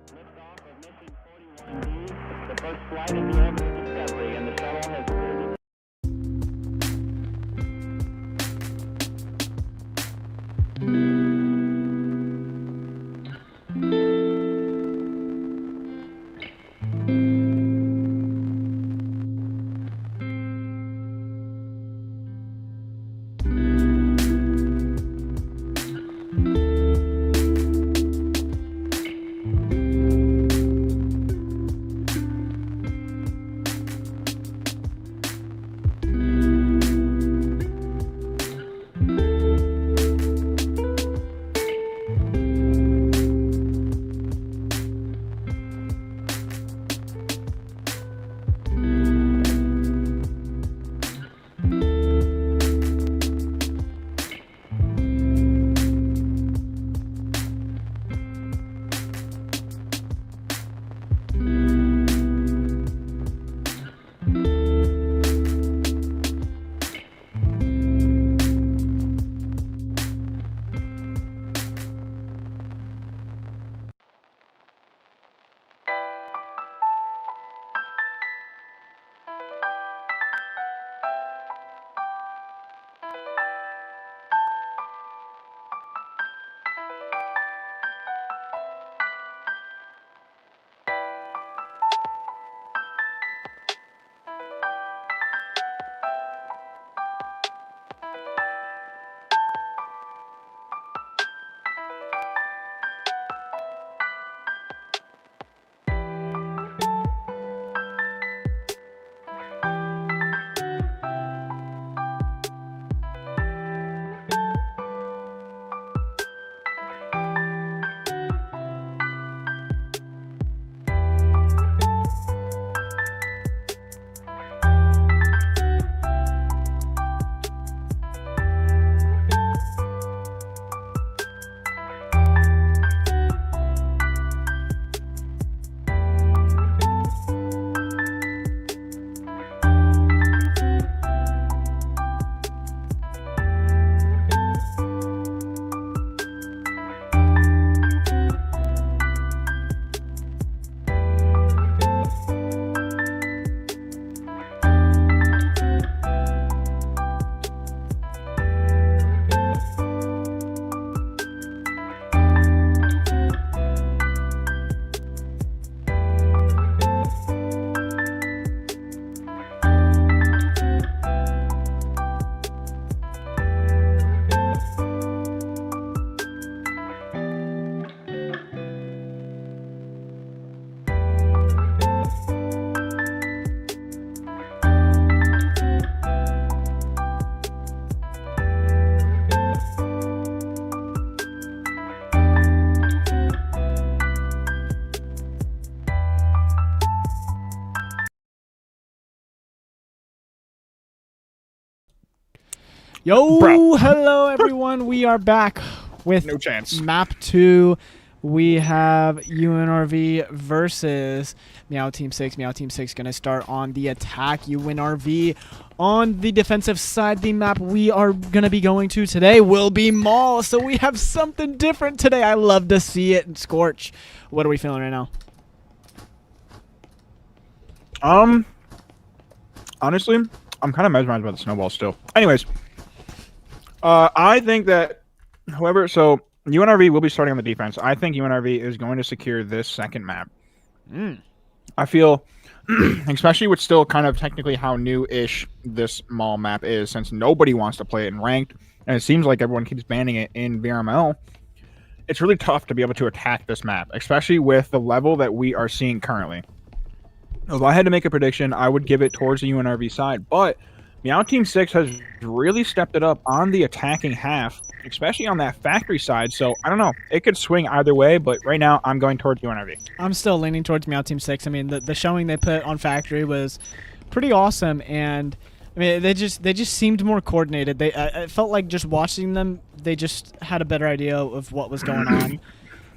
S4: Liftoff of mission 41D, the first flight in the air Discovery, and the shuttle has cleared
S2: Yo,
S3: Bro.
S2: hello everyone. We are back with
S3: No chance.
S2: map 2. we have UNRV versus Meow Team 6. Meow Team 6 going to start on the attack. UNRV on the defensive side. The map we are going to be going to today will be Mall. So we have something different today. I love to see it. Scorch, what are we feeling right now?
S3: Honestly, I'm kind of mesmerized by the snowball still. Anyways, I think that so UNRV will be starting on the defense. I think UNRV is going to secure this second map. I feel, especially with still kind of technically how new-ish this mall map is, since nobody wants to play it in ranked, and it seems like everyone keeps banning it in VRML, it's really tough to be able to attack this map, especially with the level that we are seeing currently. If I had to make a prediction, I would give it towards the UNRV side, but Meow Team 6 has really stepped it up on the attacking half, especially on that factory side, so I don't know. It could swing either way, but right now I'm going towards UNRV.
S2: I'm still leaning towards Meow Team 6. I mean, the showing they put on factory was pretty awesome, and I mean, they just seemed more coordinated. I felt like just watching them, they just had a better idea of what was going on.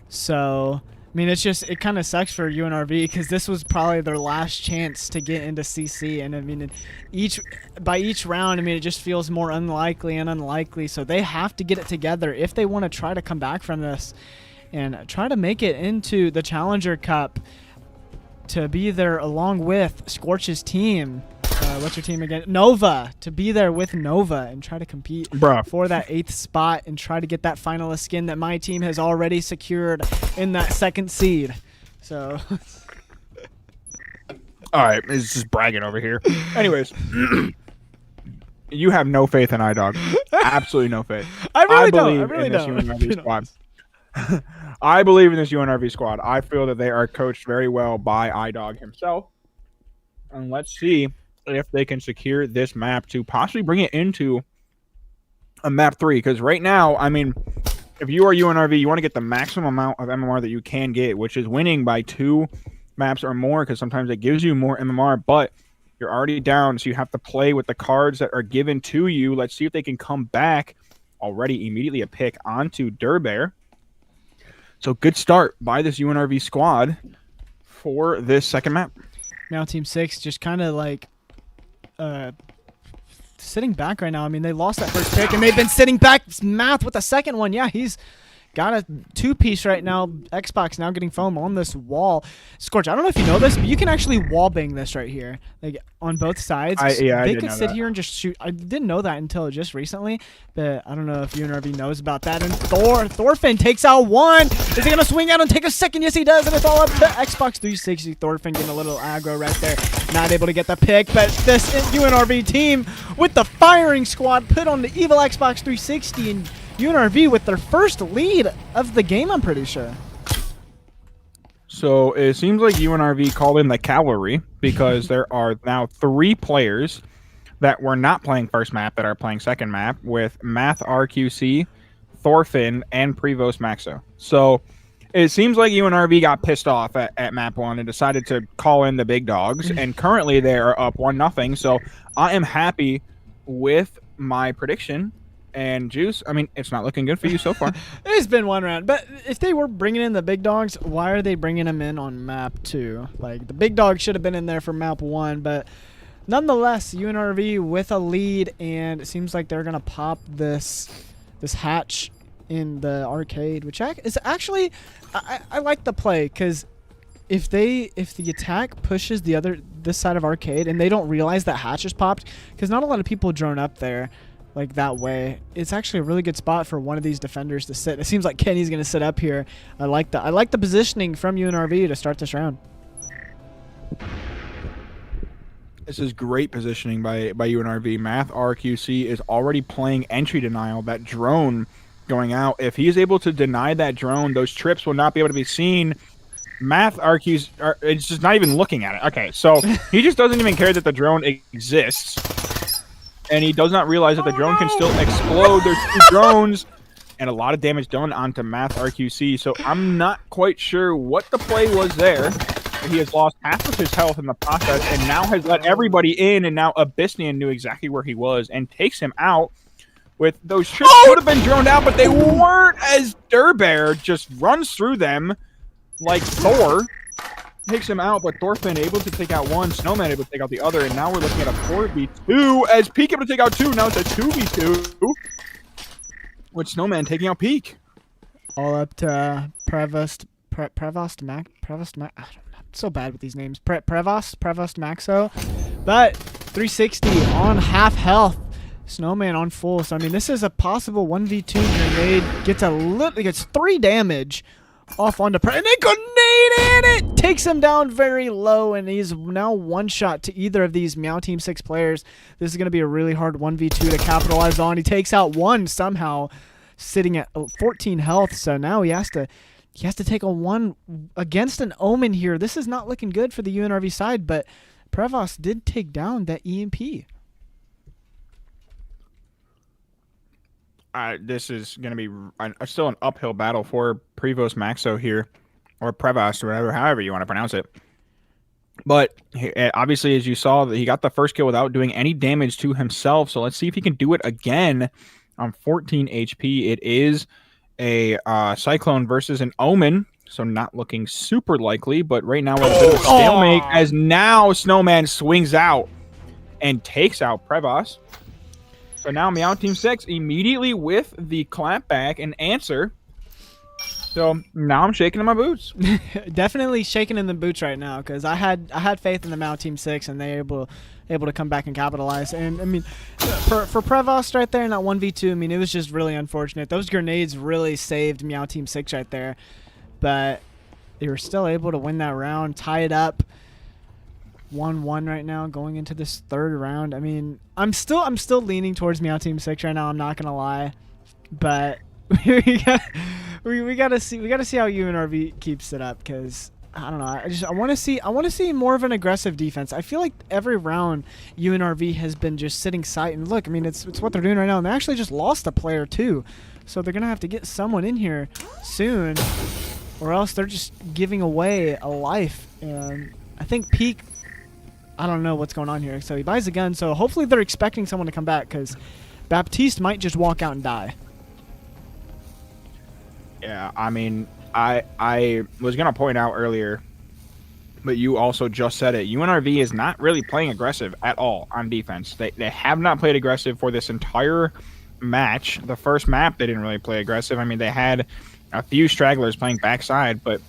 S2: So, I mean, it kind of sucks for UNRV because this was probably their last chance to get into CC, and I mean, by each round, I mean, it just feels more unlikely. So they have to get it together if they want to try to come back from this and try to make it into the Challenger Cup to be there along with Scorch's team. What's your team again? Nova. To be there with Nova and try to compete for that 8th spot and try to get that finalist skin that my team has already secured in that 2nd seed. So.
S3: All right, it's just bragging over here. Anyways, you have no faith in iDog. Absolutely no faith.
S2: I really
S3: believe in this UNRV squad. I believe in this UNRV squad. I feel that they are coached very well by iDog himself. And let's see if they can secure this map to possibly bring it into a map 3. Because right now, I mean, if you are UNRV, you want to get the maximum amount of MMR that you can get, which is winning by 2 maps or more, because sometimes it gives you more MMR, but you're already down, so you have to play with the cards that are given to you. Let's see if they can come back already immediately a pick onto Durbear. So good start by this UNRV squad for this second map.
S2: Now Team 6 just kind of like sitting back right now. I mean, they lost that first pick, and they've been sitting back. Math with the second one. Yeah, he's got a 2-piece right now. Xbox now getting foam on this wall. Scorch, I don't know if you know this, but you can actually wall bang this right here, like on both sides. They could sit here and just shoot. I didn't know that until just recently, but I don't know if UNRV knows about that. And Thorfinn takes out 1. Is he gonna swing out and take a second? Yes, he does, and it's all up to Xbox 360. Thorfinn getting a little aggro right there, not able to get the pick. But this UNRV team with the firing squad put on the evil Xbox 360 and UNRV with their first lead of the game, I'm pretty sure.
S3: So it seems like UNRV called in the cavalry because there are now 3 players that were not playing first map that are playing second map with Math RQC, Thorfinn, and Prevost Maxo. So it seems like UNRV got pissed off at map 1 and decided to call in the big dogs, and currently they are up 1-0. So I am happy with my prediction. And Juice, I mean, it's not looking good for you so far.
S2: It's been 1 round. But if they were bringing in the big dogs, why are they bringing them in on map 2? Like, the big dogs should have been in there for map 1. But nonetheless, UNRV with a lead, and it seems like they're going to pop this hatch in the arcade, which is actually, I like the play, because if the attack pushes this side of arcade and they don't realize that hatch is popped, because not a lot of people drone up there like that way, it's actually a really good spot for one of these defenders to sit. It seems like Kenny's going to sit up here. I like the positioning from UNRV to start this round.
S3: This is great positioning by UNRV. Math RQC is already playing entry denial. That drone going out, if he is able to deny that drone, those trips will not be able to be seen. Math RQ's, it's just not even looking at it. Okay, so he just doesn't even care that the drone exists. And he does not realize that the drone can still explode. There's 2 drones and a lot of damage done onto Math RQC. So I'm not quite sure what the play was there. He has lost half of his health in the process and now has let everybody in. And now Abyssinian knew exactly where he was and takes him out with those trips could have been droned out, but they weren't, as Durbear just runs through them like Thor. Takes him out, but Thorfinn able to take out one, Snowman able to take out the other, and now we're looking at a 4v2 as Peak able to take out two. Now it's a 2v2 with Snowman taking out Peak.
S2: All up to Prevost Mac. I don't know. I'm so bad with these names. Prevost Maxo, but 360 on half health. Snowman on full. So I mean, this is a possible 1v2 grenade. Gets 3 damage off onto and a grenade in it takes him down very low, and he's now one shot to either of these Meow Team 6 players. This is going to be a really hard 1v2 to capitalize on. He takes out one somehow, sitting at 14 health. So now he has to take a 1 against an Omen here. This is not looking good for the UNRV side, but Prevost did take down that EMP.
S3: This is going to be still an uphill battle for Prevost Maxo here, or Prevost, or however you want to pronounce it. But obviously, as you saw, he got the first kill without doing any damage to himself. So let's see if he can do it again on 14 HP. It is a Cyclone versus an Omen, so not looking super likely. But right now we're in a bit of a stalemate, as now Snowman swings out and takes out Prevost. So now Meow Team 6 immediately with the clapback and answer. So now I'm shaking in my boots.
S2: Definitely shaking in the boots right now, because I had faith in the Meow Team 6, and they're able to come back and capitalize. And I mean, for Prevost right there in that 1v2, I mean, it was just really unfortunate. Those grenades really saved Meow Team 6 right there, but they were still able to win that round, tie it up. 1-1 right now going into this third round. I mean, I'm still leaning towards Meow Team 6 right now, I'm not gonna lie, but we gotta see how UNRV keeps it up, because I don't know, I want to see more of an aggressive defense. I feel like every round UNRV has been just sitting sight, and look, I mean, it's what they're doing right now, and they actually just lost a player too, so they're gonna have to get someone in here soon, or else they're just giving away a life. And I think Peak, I don't know what's going on here. So he buys a gun. So hopefully they're expecting someone to come back, because Baptiste might just walk out and die.
S3: Yeah, I mean, I was going to point out earlier, but you also just said it. UNRV is not really playing aggressive at all on defense. They have not played aggressive for this entire match. The first map, they didn't really play aggressive. I mean, they had a few stragglers playing backside, but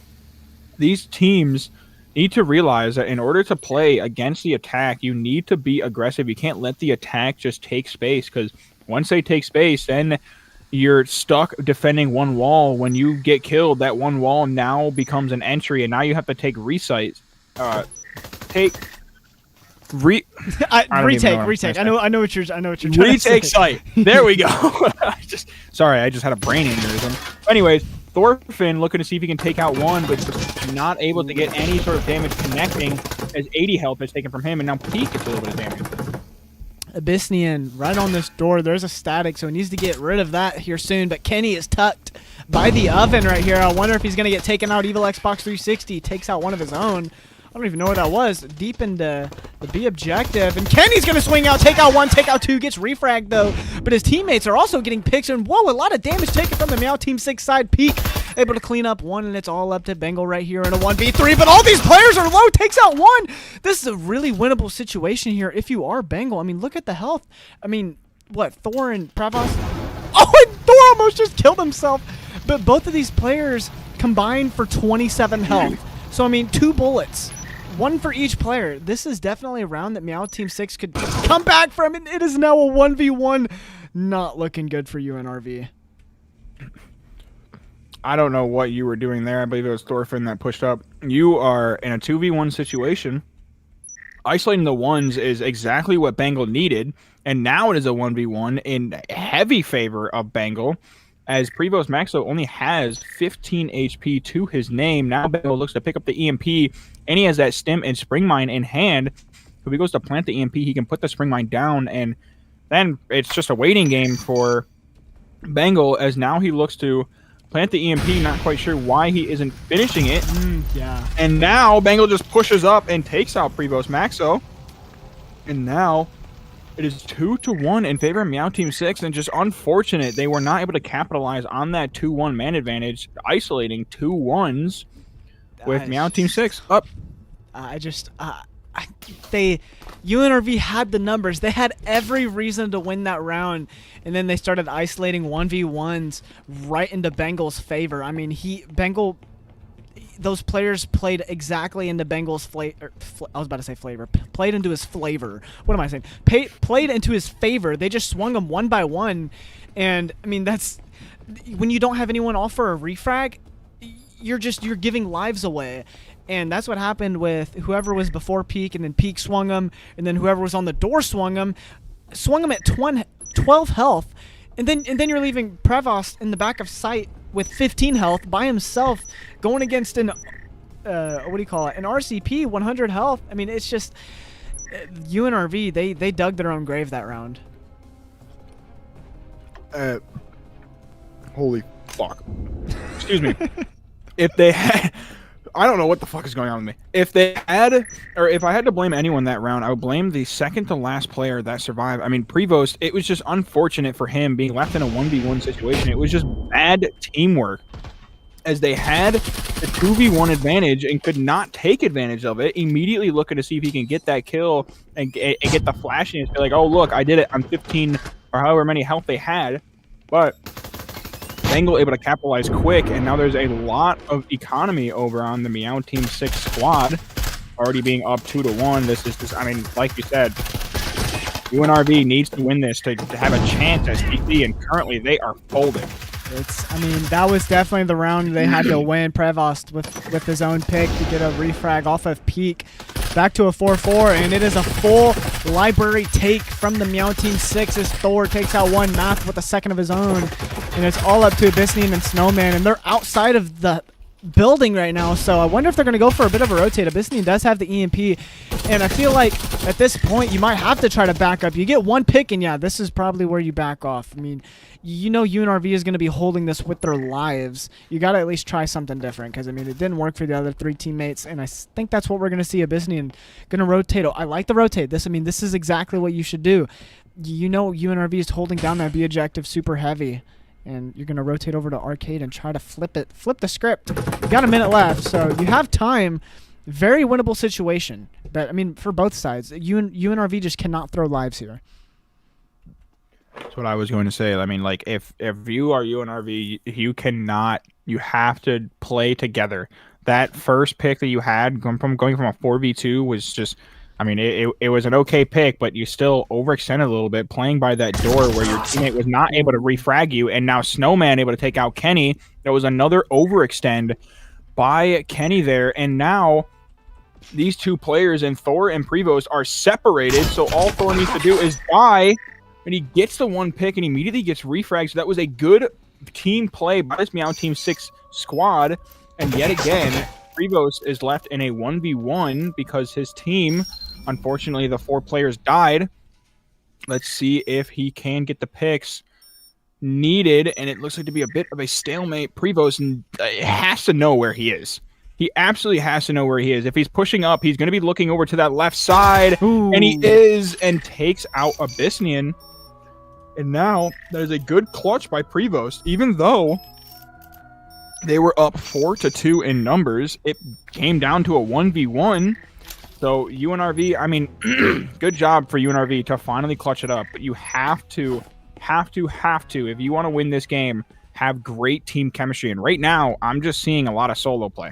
S3: these teams need to realize that in order to play against the attack, you need to be aggressive. You can't let the attack just take space, because once they take space, then you're stuck defending one wall. When you get killed, that one wall now becomes an entry, and now you have to take resites.
S2: Retake. I know what you're trying to say.
S3: Retake site. There we go. I just had a brain aneurysm. Anyways, Thorfinn looking to see if he can take out one, but just not able to get any sort of damage connecting, as 80 health is taken from him, and now Peak gets a little bit of damage.
S2: Abyssinian right on this door. There's a static, so he needs to get rid of that here soon, but Kenny is tucked by the oven right here. I wonder if he's going to get taken out. Evil Xbox 360 takes out one of his own. I don't even know what that was. Deep into the B objective. And Kenny's going to swing out, take out one, take out two. Gets refragged, though. But his teammates are also getting picked. And, whoa, a lot of damage taken from the Meow Team 6 side. Peak able to clean up one, and it's all up to Bengal right here in a 1v3. But all these players are low. Takes out one. This is a really winnable situation here if you are Bengal. I mean, look at the health. I mean, what, Thor and Prevost? Oh, and Thor almost just killed himself. But both of these players combined for 27 health. So, I mean, 2 bullets. One for each player. This is definitely a round that Meow Team 6 could come back from, and it is now a 1v1. Not looking good for UNRV.
S3: I don't know what you were doing there. I believe it was Thorfinn that pushed up. You are in a 2v1 situation. Isolating the ones is exactly what Bengal needed, and now it is a 1v1 in heavy favor of Bengal, as Prevost Maxo only has 15 HP to his name. Now Bengal looks to pick up the EMP, and he has that stim and spring mine in hand. So if he goes to plant the EMP, he can put the spring mine down, and then it's just a waiting game for Bengal, as now he looks to plant the EMP, not quite sure why he isn't finishing it.
S2: Yeah.
S3: And now Bengal just pushes up and takes out Prevost Maxo. And now It is 2-1 in favor of Meow Team 6, and just unfortunate they were not able to capitalize on that 2-1 man advantage, isolating 2-1s with Meow Team 6 up.
S2: UNRV had the numbers. They had every reason to win that round, and then they started isolating 1v1s right into Bengal's favor. I mean, those players played exactly into Bengal's flavor. I was about to say flavor. Played into his flavor. What am I saying? Played into his favor. They just swung him one by one, and I mean that's when you don't have anyone offer a refrag, you're giving lives away. And that's what happened with whoever was before Peak, and then Peak swung him, and then whoever was on the door swung him at 12 health, and then you're leaving Prevost in the back of sight with 15 health by himself, going against an RCP 100 health. I mean, it's just UNRV. They dug their own grave that round.
S3: Holy fuck! Excuse me. If they had. I don't know what the fuck is going on with me. If I had to blame anyone that round, I would blame the second to last player that survived. I mean, Prevost, it was just unfortunate for him being left in a 1v1 situation. It was just bad teamwork, as they had the 2v1 advantage and could not take advantage of it, immediately looking to see if he can get that kill and get the flashiness. Be like, oh, look, I did it. I'm 15 or however many health they had. But Bengal able to capitalize quick, and now there's a lot of economy over on the Meow Team 6 squad, already being up 2-1. This is I mean, like you said, UNRV needs to win this to have a chance as TC, and currently they are folded.
S2: I mean, that was definitely the round they had to win. Prevost with his own pick to get a refrag off of Peak. Back to a 4-4, and it is a full library take from the Meow Team 6 as Thor takes out one Math with a second of his own. And it's all up to Abyssinian and Snowman, and they're outside of the building right now, so I wonder if they're going to go for a bit of a rotate. Abyssinian does have the EMP, and I feel like at this point you might have to try to back up. You get one pick, and yeah, this is probably where you back off. I mean, you know UNRV is going to be holding this with their lives. You got to at least try something different, because I mean, it didn't work for the other three teammates, and I think that's what we're going to see. Abyssinian going to rotate. I like the rotate. This is exactly what you should do. You know UNRV is holding down that B objective super heavy, and you're going to rotate over to Arcade and try to flip the script. You got a minute left, so you have time. Very winnable situation. But, I mean, for both sides, UNRV just cannot throw lives here.
S3: That's what I was going to say. I mean, like, if you are UNRV, you have to play together. That first pick that you had going from a 4v2 was just... I mean, it was an okay pick, but you still overextended a little bit, playing by that door where your teammate was not able to refrag you, and now Snowman able to take out Kenny. There was another overextend by Kenny there, and now these two players, and Thor and Prevost, are separated, so all Thor needs to do is die, and he gets the one pick and immediately gets refragged. So that was a good team play by this Meow Team 6 squad, and yet again, Prevost is left in a 1v1 because his team... Unfortunately, the 4 players died. Let's see if he can get the picks needed, and it looks like to be a bit of a stalemate. Prevost has to know where he is. He absolutely has to know where he is. If he's pushing up, he's going to be looking over to that left side, and he is, and takes out Abyssinian. And now, that is a good clutch by Prevost. Even though they were up 4-2 in numbers, it came down to a 1v1. So UNRV, I mean, good job for UNRV to finally clutch it up. But you have to, if you want to win this game, have great team chemistry. And right now, I'm just seeing a lot of solo play.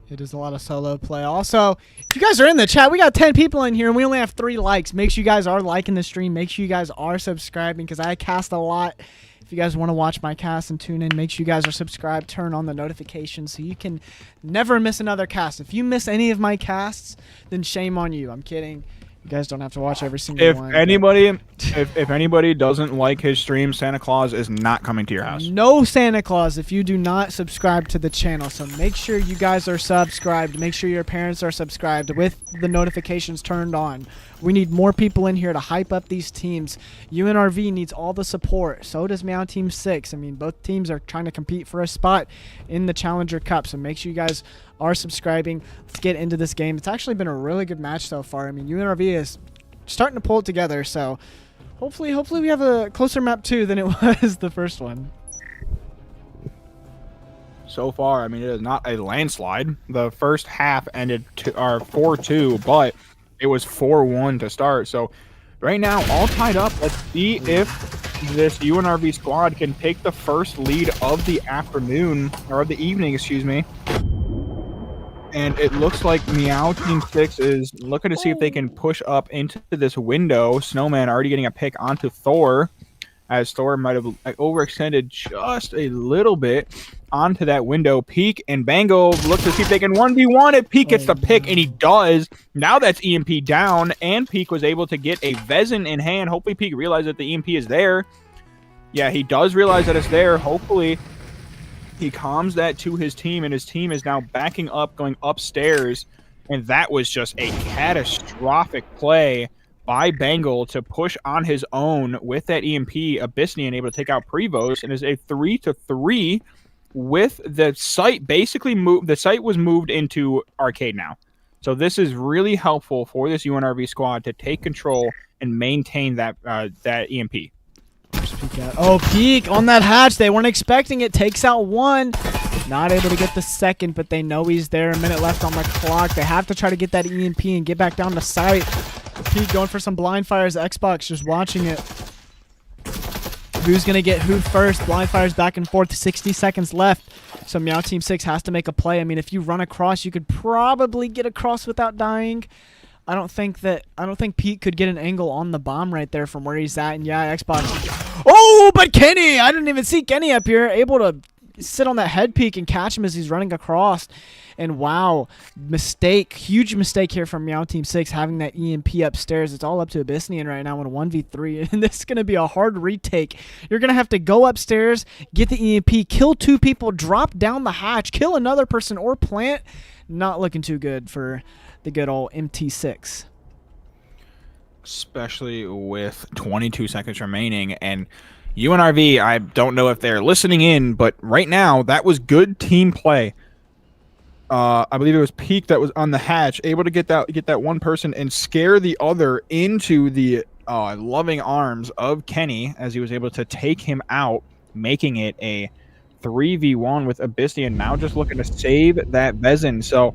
S2: It is a lot of solo play. Also, if you guys are in the chat, we got 10 people in here, and we only have 3 likes. Make sure you guys are liking the stream. Make sure you guys are subscribing, because I cast a lot. If you guys want to watch my cast and tune in, make sure you guys are subscribed, turn on the notifications so you can never miss another cast. If you miss any of my casts, then shame on you. I'm kidding. You guys don't have to watch every single one.
S3: If anybody doesn't like his stream, Santa Claus is not coming to your house.
S2: No Santa Claus if you do not subscribe to the channel. So make sure you guys are subscribed. Make sure your parents are subscribed with the notifications turned on. We need more people in here to hype up these teams. UNRV needs all the support. So does Meow Team 6. I mean, both teams are trying to compete for a spot in the Challenger Cup. So make sure you guys are subscribing. Let's get into this game. It's actually been a really good match so far. I mean, UNRV is starting to pull it together. So hopefully we have a closer map 2 than it was the first one.
S3: So far, I mean, it is not a landslide. The first half ended 4-2, but it was 4-1 to start. So right now, all tied up. Let's see if this UNRV squad can take the first lead of the afternoon, or of the evening, excuse me. And it looks like Meow Team 6 is looking to see if they can push up into this window. Snowman already getting a pick onto Thor, as Thor might have overextended just a little bit onto that window. Peak and Bango look to see if they can 1v1 it. Peak gets the pick, and he does. Now that's EMP down, and Peak was able to get a Vezin in hand. Hopefully Peak realized that the EMP is there. Yeah, he does realize that it's there. Hopefully he calms that to his team, and his team is now backing up, going upstairs, and that was just a catastrophic play by Bengal to push on his own with that EMP. Abyssinian able to take out Prevost, and is a 3-3 with the site basically moved. The site was moved into arcade now. So this is really helpful for this UNRV squad to take control and maintain that that EMP.
S2: Oh, Peak on that hatch. They weren't expecting it. Takes out one. Not able to get the second, but they know he's there. A minute left on the clock. They have to try to get that EMP and get back down to site. Peak going for some blind fires. Xbox just watching it. Who's going to get who first? Blind fires back and forth. 60 seconds left. So Meow Team 6 has to make a play. I mean, if you run across, you could probably get across without dying. I don't think Pete could get an angle on the bomb right there from where he's at. And yeah, Xbox. Oh, but Kenny! I didn't even see Kenny up here. Able to sit on that head peak and catch him as he's running across. And wow, huge mistake here from Meow Team 6 having that EMP upstairs. It's all up to Abyssinian right now in 1v3, and this is going to be a hard retake. You're going to have to go upstairs, get the EMP, kill 2 people, drop down the hatch, kill another person, or plant. Not looking too good for the good old MT6.
S3: Especially with 22 seconds remaining, and UNRV, I don't know if they're listening in, but right now, that was good team play. I believe it was Peak that was on the hatch, able to get that one person and scare the other into the loving arms of Kenny, as he was able to take him out, making it a 3v1 with Abyssinian. Now just looking to save that Vezin. So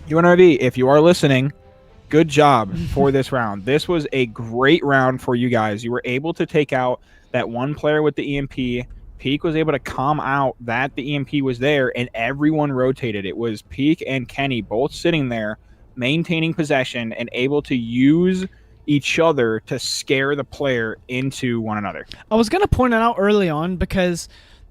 S3: UNRV, if you are listening, good job for this round. This was a great round for you guys. You were able to take out that one player with the EMP. Peak was able to calm out that the EMP was there, and everyone rotated. It was Peak and Kenny both sitting there, maintaining possession and able to use each other to scare the player into one another.
S2: I was going to point it out early on because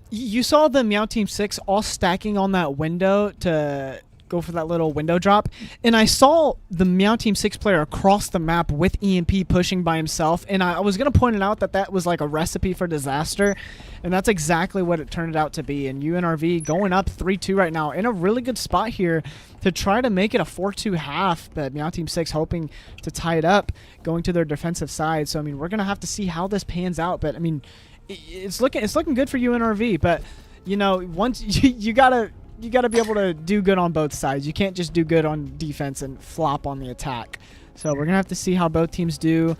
S2: you saw the Meow Team 6 all stacking on that window to go for that little window drop, and I saw the Meow Team 6 player across the map with EMP pushing by himself, and I was going to point it out that was like a recipe for disaster, and that's exactly what it turned out to be. And UNRV going up 3-2 right now in a really good spot here to try to make it a 4-2 half, but Meow Team 6 hoping to tie it up going to their defensive side. So I mean, we're going to have to see how this pans out, but I mean, it's looking good for UNRV, but you know, once you gotta be able to do good on both sides. You can't just do good on defense and flop on the attack. So we're going to have to see how both teams do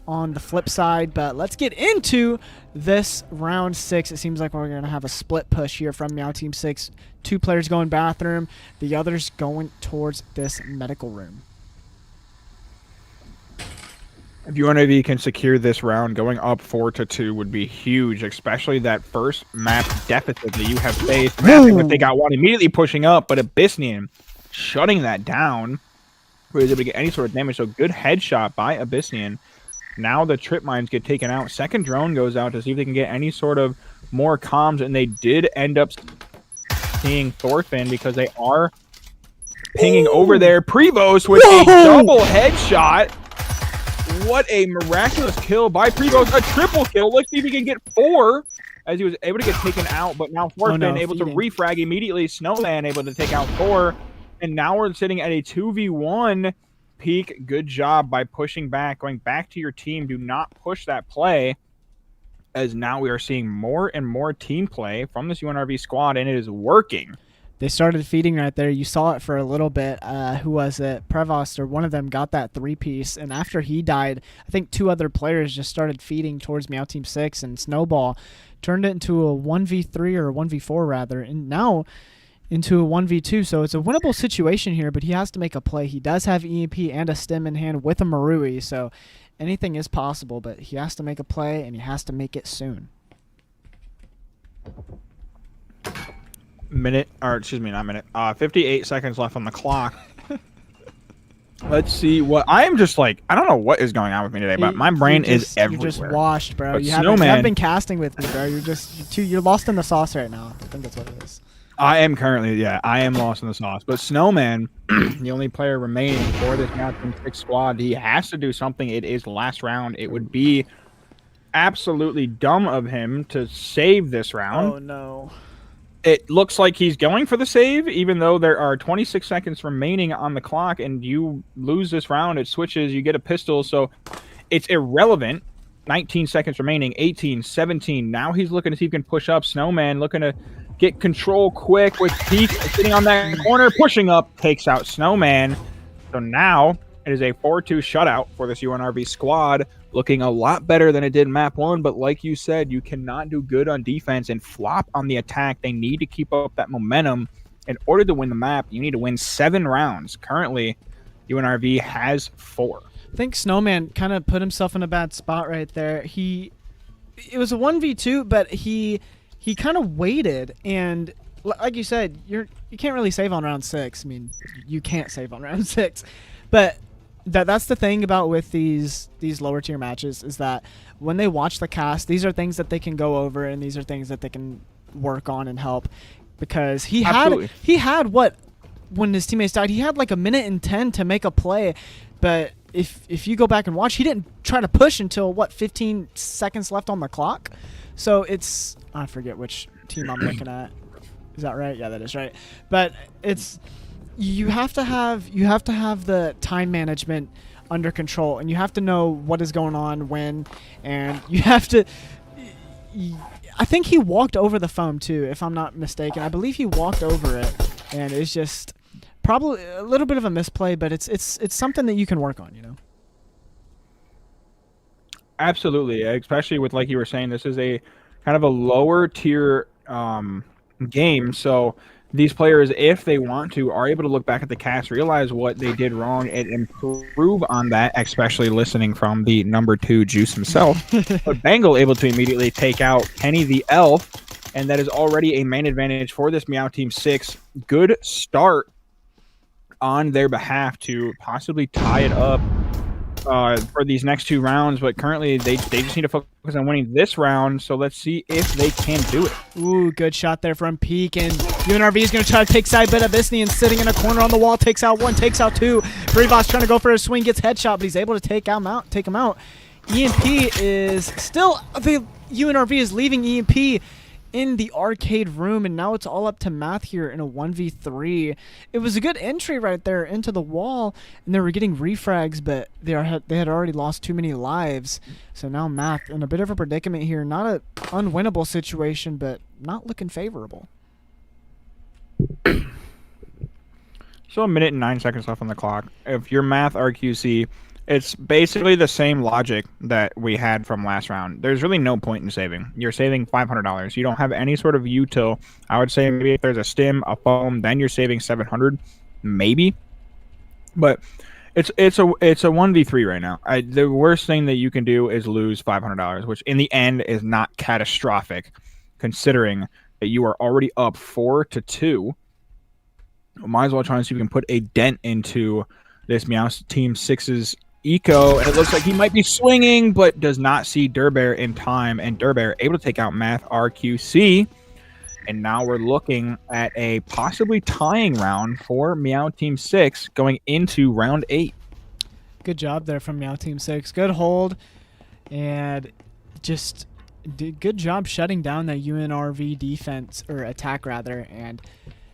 S2: on the flip side. But let's get into this round 6. It seems like we're going to have a split push here from Meow Team 6. 2 players going bathroom. The others going towards this medical room.
S3: If UNRV can secure this round, going up 4-2 would be huge, especially that first map deficit that you have faced. If they got one immediately pushing up, but Abyssinian shutting that down, who was able to get any sort of damage. So good headshot by Abyssinian. Now the trip mines get taken out. Second drone goes out to see if they can get any sort of more comms, and they did end up seeing Thorfinn because they are pinging over there. Prevost with a double headshot. What a miraculous kill by Prevost. A triple kill. Let's see if he can get 4 as he was able to get taken out. But now Thorfinn able to refrag immediately. Snowman able to take out 4. And now we're sitting at a 2v1. Peak, good job by pushing back. Going back to your team. Do not push that play. As now we are seeing more and more team play from this UNRV squad. And it is working.
S2: They started feeding right there. You saw it for a little bit. Who was it? Prevost or one of them got that 3-piece. And after he died, I think 2 other players just started feeding towards Meow Team 6. And Snowball turned it into a 1v3 or a 1v4 rather. And now into a 1v2. So it's a winnable situation here, but he has to make a play. He does have EMP and a stem in hand with a Marui. So anything is possible, but he has to make a play and he has to make it soon.
S3: Not minute. 58 seconds left on the clock. Let's see what I am just like. I don't know what is going on with me today, but my brain is everywhere.
S2: You're just washed, bro.
S3: But
S2: You haven't been casting with me, bro. You're lost in the sauce right now. I think that's what it is.
S3: I am currently, I am lost in the sauce. But Snowman, the only player remaining for this Meow Team 6 squad, he has to do something. It is last round. It would be absolutely dumb of him to save this round.
S2: Oh no.
S3: It looks like he's going for the save, even though there are 26 seconds remaining on the clock, and you lose this round, it switches, you get a pistol, so it's irrelevant. 19 seconds remaining, 18, 17. Now he's looking to see if he can push up. Snowman looking to get control quick with Peak sitting on that corner, pushing up, takes out Snowman. So now it is a 4-2 shutout for this UNRV squad, looking a lot better than it did in map 1, but like you said, you cannot do good on defense and flop on the attack. They need to keep up that momentum. In order to win the map, you need to win 7 rounds. Currently, UNRV has 4.
S2: I think Snowman kind of put himself in a bad spot right there. It was a 1v2, but he kind of waited, and like you said, you can't really save on round 6. I mean, you can't save on round 6, but that's the thing about with these lower tier matches is that when they watch the cast, these are things that they can go over and these are things that they can work on and help, because he had what, when his teammates died, he had like 1:10 to make a play, but if you go back and watch, he didn't try to push until 15 seconds left on the clock. So it's, I forget which team I'm looking at. Is that right? Yeah, that is right. But it's, you have to have the time management under control, and you have to know what is going on when, and you have to. I think he walked over the foam too, if I'm not mistaken. I believe he walked over it, and it's just probably a little bit of a misplay, but it's something that you can work on, you know.
S3: Absolutely, especially with, like you were saying, this is a kind of a lower tier game, so these players, if they want to, are able to look back at the cast, realize what they did wrong, and improve on that, especially listening from the number 2 Juice himself. But Bengal able to immediately take out Kenny the Elf, and that is already a main advantage for this Meow Team 6. Good start on their behalf to possibly tie it up for these next 2 rounds, but currently they just need to focus on winning this round, so let's see if they can do it.
S2: Ooh, good shot there from Peak, and UNRV is going to try to take side bet of Abysnian sitting in a corner on the wall, takes out 1, takes out 2. Prevost trying to go for a swing, gets headshot, but he's able to take him out. EMP is still, the UNRV is leaving EMP in the arcade room, and now it's all up to Math here in a 1v3. It was a good entry right there into the wall, and they were getting refrags, but they had already lost too many lives. So now Math in a bit of a predicament here. Not a unwinnable situation, but not looking favorable.
S3: So 1 minute and 9 seconds left on the clock. If you're Math RQC, it's basically the same logic that we had from last round. There's really no point in saving. You're saving $500. You don't have any sort of util. I would say maybe if there's a stim, a foam, then you're saving $700, maybe. But it's a 1v3 right now. The worst thing that you can do is lose $500, which in the end is not catastrophic, considering that you are already up 4-2. Might as well try and see if we can put a dent into this Meow Team 6's eco, and it looks like he might be swinging, but does not see Durbear in time, and Durbear able to take out Math RQC, and now we're looking at a possibly tying round for Meow Team 6 going into round 8.
S2: Good job there from Meow Team 6. Good hold, and just good job shutting down that UNRV defense, or attack rather, and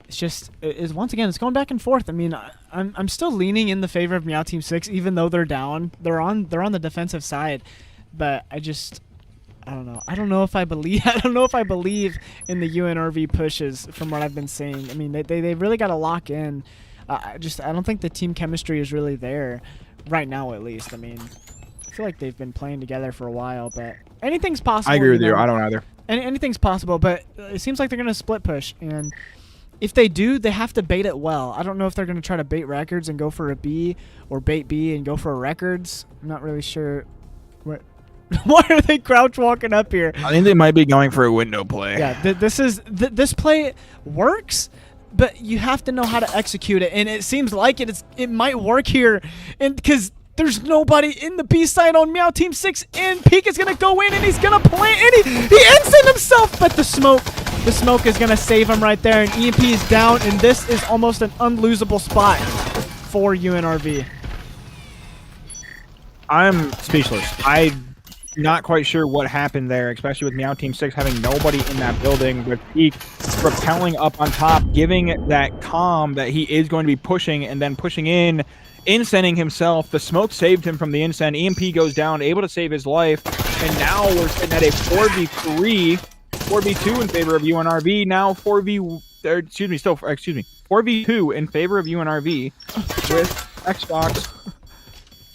S2: it's just, once again, it's going back and forth. I mean, I'm still leaning in the favor of Meow Team 6, even though they're down. They're on the defensive side, but I don't know. I don't know if I believe. I don't know if I believe in the UNRV pushes from what I've been seeing. I mean, they really got to lock in. I don't think the team chemistry is really there right now, at least. I mean, I feel like they've been playing together for a while, but anything's possible.
S3: I agree with you.
S2: know?
S3: I don't either.
S2: Anything's possible, but it seems like they're gonna split push, and if they do, they have to bait it well. I don't know if they're gonna try to bait records and go for a B, or bait B and go for a records. I'm not really sure. What? Why are they crouch walking up here?
S3: I think they might be going for a window play.
S2: Yeah, this play works, but you have to know how to execute it, and it seems like it might work here, and because there's nobody in the B side on Meow Team 6, and Peak is gonna go in and he's gonna plant, and he instant himself, but the smoke is gonna save him right there, and EMP is down, and this is almost an unlosable spot for UNRV.
S3: I'm speechless. I'm not quite sure what happened there, especially with Meow Team 6 having nobody in that building, with Peak rappelling up on top, giving that calm that he is going to be pushing, and then pushing in, incending himself. The smoke saved him from the incend. EMP goes down, able to save his life, and now we're sitting at a 4v3, 4v2 in favor of UNRV. Now 4v2 in favor of UNRV, with Xbox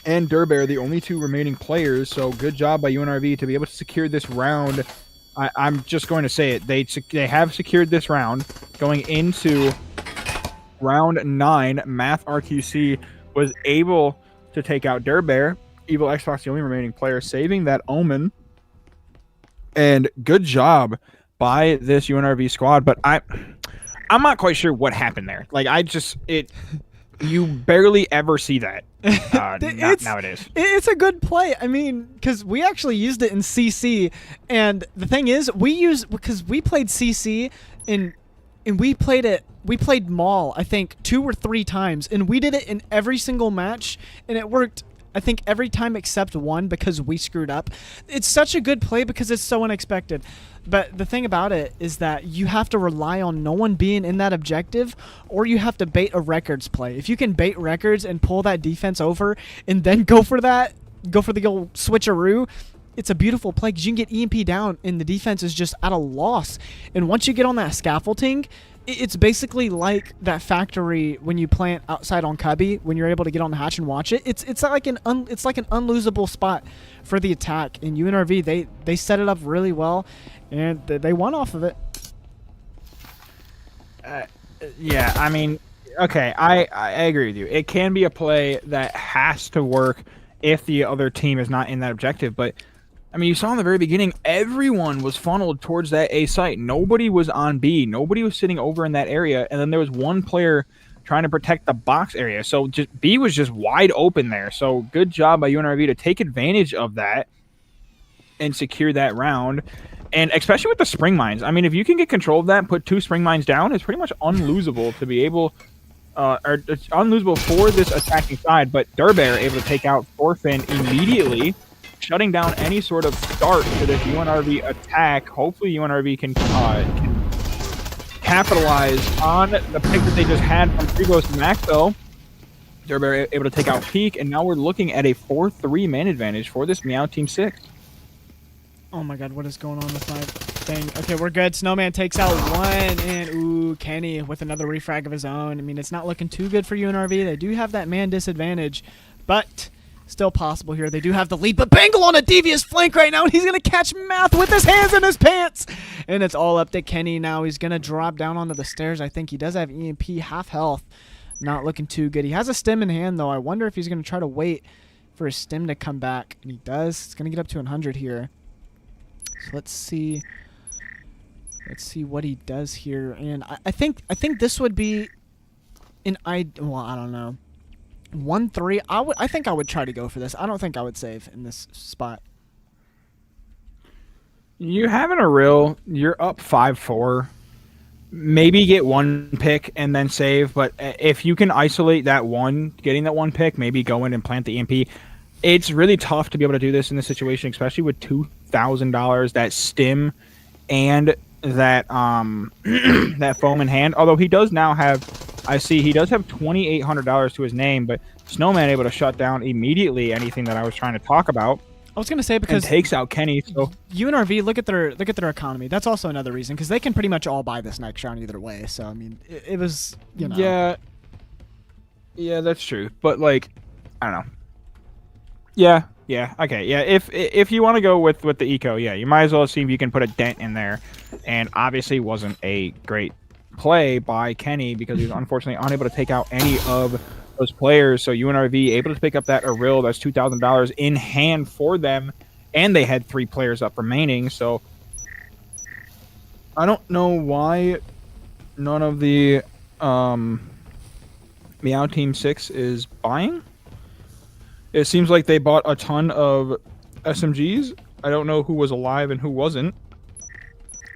S3: and Durbear, the only two remaining players. So good job by UNRV to be able to secure this round. I'm just going to say it. They have secured this round. Going into round 9, Math RQC was able to take out Durbear. Evil Xbox, the only remaining player, saving that Omen. And good job by this UNRV squad. But I'm not quite sure what happened there. Like, you barely ever see that nowadays.
S2: It's a good play. I mean, because we actually used it in CC, and the thing is, because we played CC and we played Maul, I think 2 or 3 times, and we did it in every single match, and it worked, I think, every time except one because we screwed up. It's such a good play because it's so unexpected. But the thing about it is that you have to rely on no one being in that objective, or you have to bait a records play. If you can bait records and pull that defense over and then go for the old switcheroo, it's a beautiful play because you can get EMP down and the defense is just at a loss. And once you get on that scaffolding, it's basically like that factory when you plant outside on Cubby, when you're able to get on the hatch and watch it. It's like an unlosable spot for the attack. And UNRV, they set it up really well, and they won off of it.
S3: Yeah, I mean, okay, I agree with you. It can be a play that has to work if the other team is not in that objective, but I mean, you saw in the very beginning, everyone was funneled towards that A site. Nobody was on B. Nobody was sitting over in that area. And then there was one player trying to protect the box area. So B was just wide open there. So good job by UNRV to take advantage of that and secure that round. And especially with the spring mines. I mean, if you can get control of that and put 2 spring mines down, it's pretty much unlosable to be able... or it's unlosable for this attacking side. But Durbear able to take out Thorfinn immediately, shutting down any sort of start to this UNRV attack. Hopefully UNRV can capitalize on the pick that they just had from Frigos and Maxo. Durbear able to take out Peak, and now we're looking at a 4-3 man advantage for this Meow Team 6.
S2: Oh my god, what is going on with my thing? Okay, we're good. Snowman takes out 1, and ooh, Kenny with another refrag of his own. I mean, it's not looking too good for UNRV. They do have that man disadvantage, but still possible here. They do have the lead, but Bangle on a devious flank right now, and he's going to catch Math with his hands in his pants. And it's all up to Kenny now. He's going to drop down onto the stairs. I think he does have EMP, half health. Not looking too good. He has a stim in hand, though. I wonder if he's going to try to wait for his stim to come back. And he does. It's going to get up to 100 here. So let's see. Let's see what he does here. And I think this would be well, I don't know. 1-3. I think I would try to go for this. I don't think I would save in this spot.
S3: You're having a real... You're up 5-4. Maybe get 1 pick and then save, but if you can isolate that one, getting that 1 pick, maybe go in and plant the EMP. It's really tough to be able to do this in this situation, especially with $2,000, that stim, and that that foam in hand. Although he does now have... I see he does have $2,800 to his name, but Snowman able to shut down immediately anything that I was trying to talk about.
S2: I was gonna say
S3: and
S2: because
S3: takes out Kenny. So
S2: UNRV, look at their economy. That's also another reason because they can pretty much all buy this next round either way. So I mean, it was
S3: yeah, that's true. But like, I don't know. Yeah, okay, yeah. If you want to go with the eco, yeah, you might as well see if you can put a dent in there. And obviously, wasn't a great play by Kenny because he was unfortunately unable to take out any of those players. So UNRV able to pick up that Aril. That's $2,000 in hand for them, and they had 3 players up remaining. So I don't know why none of the Meow Team 6 is buying. It seems like they bought a ton of SMGs. I don't know who was alive and who wasn't.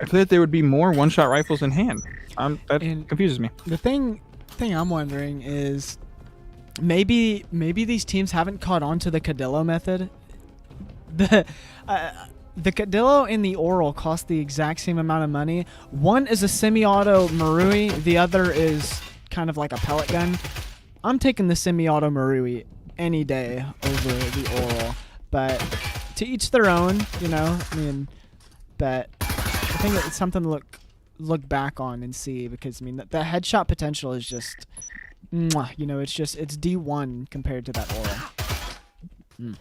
S3: I feel like there would be more one-shot rifles in hand. That confuses me.
S2: The thing I'm wondering is maybe these teams haven't caught on to the Cadillo method. The Cadillo and the Oral cost the exact same amount of money. One is a semi-auto Marui. The other is kind of like a pellet gun. I'm taking the semi-auto Marui any day over the Oral, but to each their own, you know. I mean, but I think it's something to look back on and see, because I mean the headshot potential is just, you know, it's D1 compared to that Oral.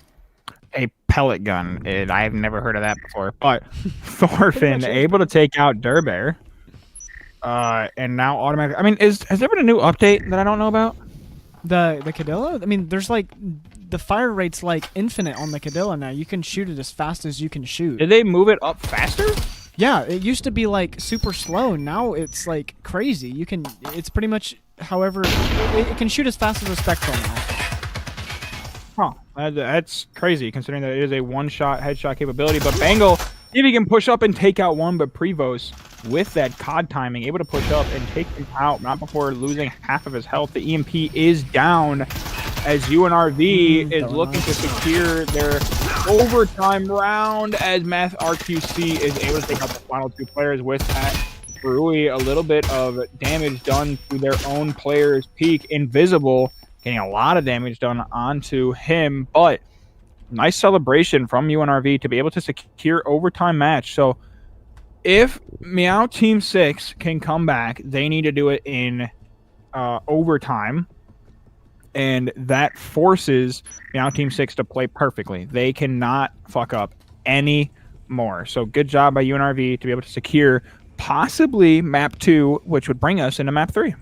S3: A pellet gun. I've never heard of that before. But Thorfinn able to take out Durbear. And now automatically. I mean, has there been a new update that I don't know about?
S2: The Cadillo? I mean, there's like the fire rate's like infinite on the Cadillo now. You can shoot it as fast as you can shoot.
S3: Did they move it up faster?
S2: Yeah, it used to be like super slow. Now it's like crazy. It's pretty much however it can shoot as fast as a Spectral now.
S3: Huh. That's crazy considering that it is a one-shot headshot capability. But Bangle, see if he can push up and take out one, but Prevost with that COD timing, able to push up and take him out, not before losing half of his health. The EMP is down as UNRV is looking to secure their overtime round as Math RQC is able to take out the final 2 players with that. Rui, a little bit of damage done to their own player's peak. Invisible getting a lot of damage done onto him, but nice celebration from UNRV to be able to secure overtime match. So if Meow Team 6 can come back, they need to do it in overtime, and that forces Meow Team 6 to play perfectly. They cannot fuck up any more. So good job by UNRV to be able to secure possibly map 2, which would bring us into map 3.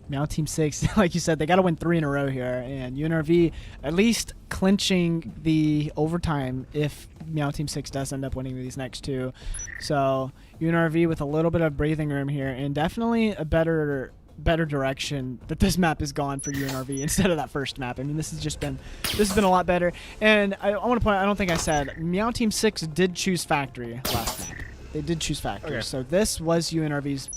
S2: Meow Team 6, like you said, they got to win 3 in a row here, and UNRV at least clinching the overtime if Meow Team 6 does end up winning these next 2. So UNRV with a little bit of breathing room here, and definitely a better direction that this map has gone for UNRV instead of that first map. I mean, this has been a lot better. And I want to point out, I don't think I said, Meow Team 6 did choose Factory last map. They did choose Factory. Okay. So this was UNRV's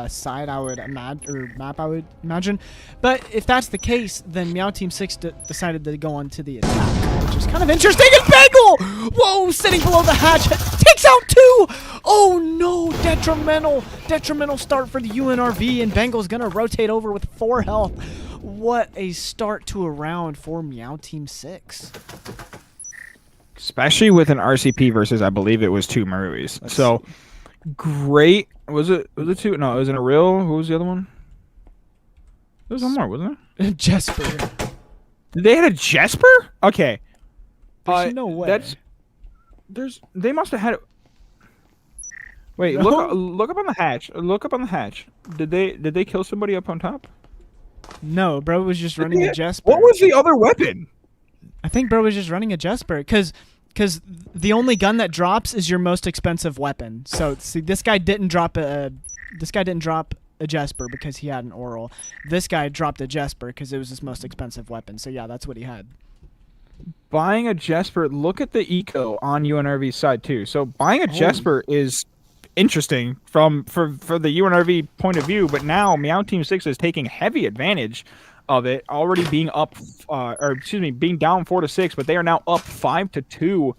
S2: side, I would imagine, or map, I would imagine. But if that's the case, then Meow Team 6 decided to go on to the attack, which is kind of interesting. And Bangle! Whoa, sitting below the hatch, takes out 2! Oh no, detrimental start for the UNRV, and Bangle's gonna rotate over with 4 health. What a start to a round for Meow Team 6.
S3: Especially with an RCP versus, I believe it was 2 Maruis. So great. Was it 2? No, it was in a real. Who was the other one? There was one more, wasn't there?
S2: Jesper.
S3: They had a Jesper? Okay.
S2: There's no way.
S3: They must have had it. Wait, no? Look up on the hatch. Look up on the hatch. Did they kill somebody up on top?
S2: No, bro was just running a Jesper.
S3: What was the other weapon?
S2: I think bro was just running a Jesper, because the only gun that drops is your most expensive weapon. So see, this guy didn't drop a Jesper because he had an Oral. This guy dropped a Jesper because it was his most expensive weapon. So yeah, that's what he had.
S3: Buying a Jesper. Look at the eco on UNRV's side too. So buying a Jesper is interesting for the UNRV point of view, but now Meow Team 6 is taking heavy advantage of it, already being up, being down 4-6, but they are now up 5-2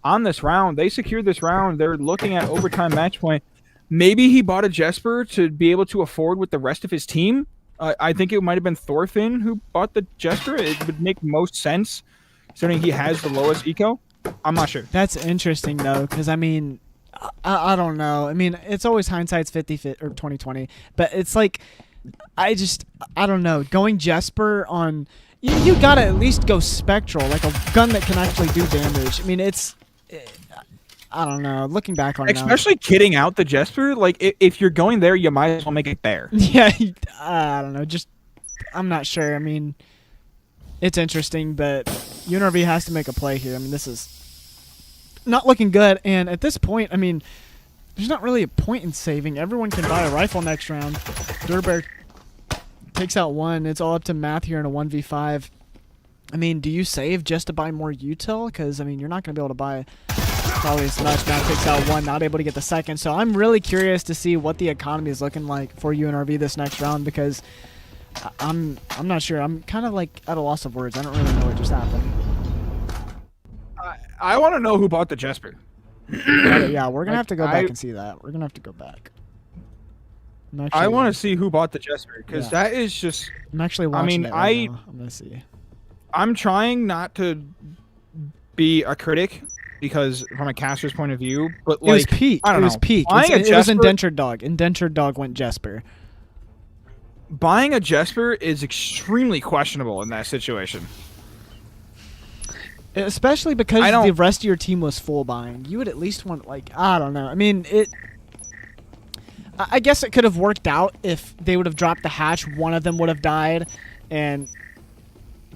S3: on this round. They secured this round. They're looking at overtime match point. Maybe he bought a Jesper to be able to afford with the rest of his team. I think it might have been Thorfinn who bought the Jesper. It would make most sense, considering he has the lowest eco. I'm not sure.
S2: That's interesting though, because I mean, I don't know. I mean, it's always hindsight's 50 or 2020, but it's like I don't know. Going Jesper on you gotta at least go Spectral, like a gun that can actually do damage. I mean, I don't know. Looking back on it now.
S3: Especially kitting out the Jesper, like if you're going there, you might as well make it there.
S2: Yeah, I don't know. I'm not sure. I mean, it's interesting, but UNRV has to make a play here. I mean, this is not looking good, and at this point, I mean, there's not really a point in saving. Everyone can buy a rifle next round. Durbear takes out one. It's all up to Math here in a 1v5. I mean, do you save just to buy more util? Because, I mean, you're not going to be able to buy probably as much. Math takes out one, not able to get the second. So I'm really curious to see what the economy is looking like for UNRV this next round, because I'm not sure. I'm kind of like at a loss of words. I don't really know what just happened.
S3: I want to know who bought the Jesper.
S2: Yeah, we're gonna have to go back and see that. We're gonna have to go back.
S3: I want to see who bought the Jesper, because that is just.
S2: I'm actually watching it right now. I'm gonna see.
S3: I'm trying not to be a critic, because from a caster's point of view, but like
S2: it was peak.
S3: I don't know.
S2: It was peak. It was Indentured Dog. Indentured Dog went Jesper.
S3: Buying a Jesper is extremely questionable in that situation.
S2: Especially because the rest of your team was full buying. You would at least want, like, I don't know. I mean, I guess it could have worked out if they would have dropped the hatch. One of them would have died, and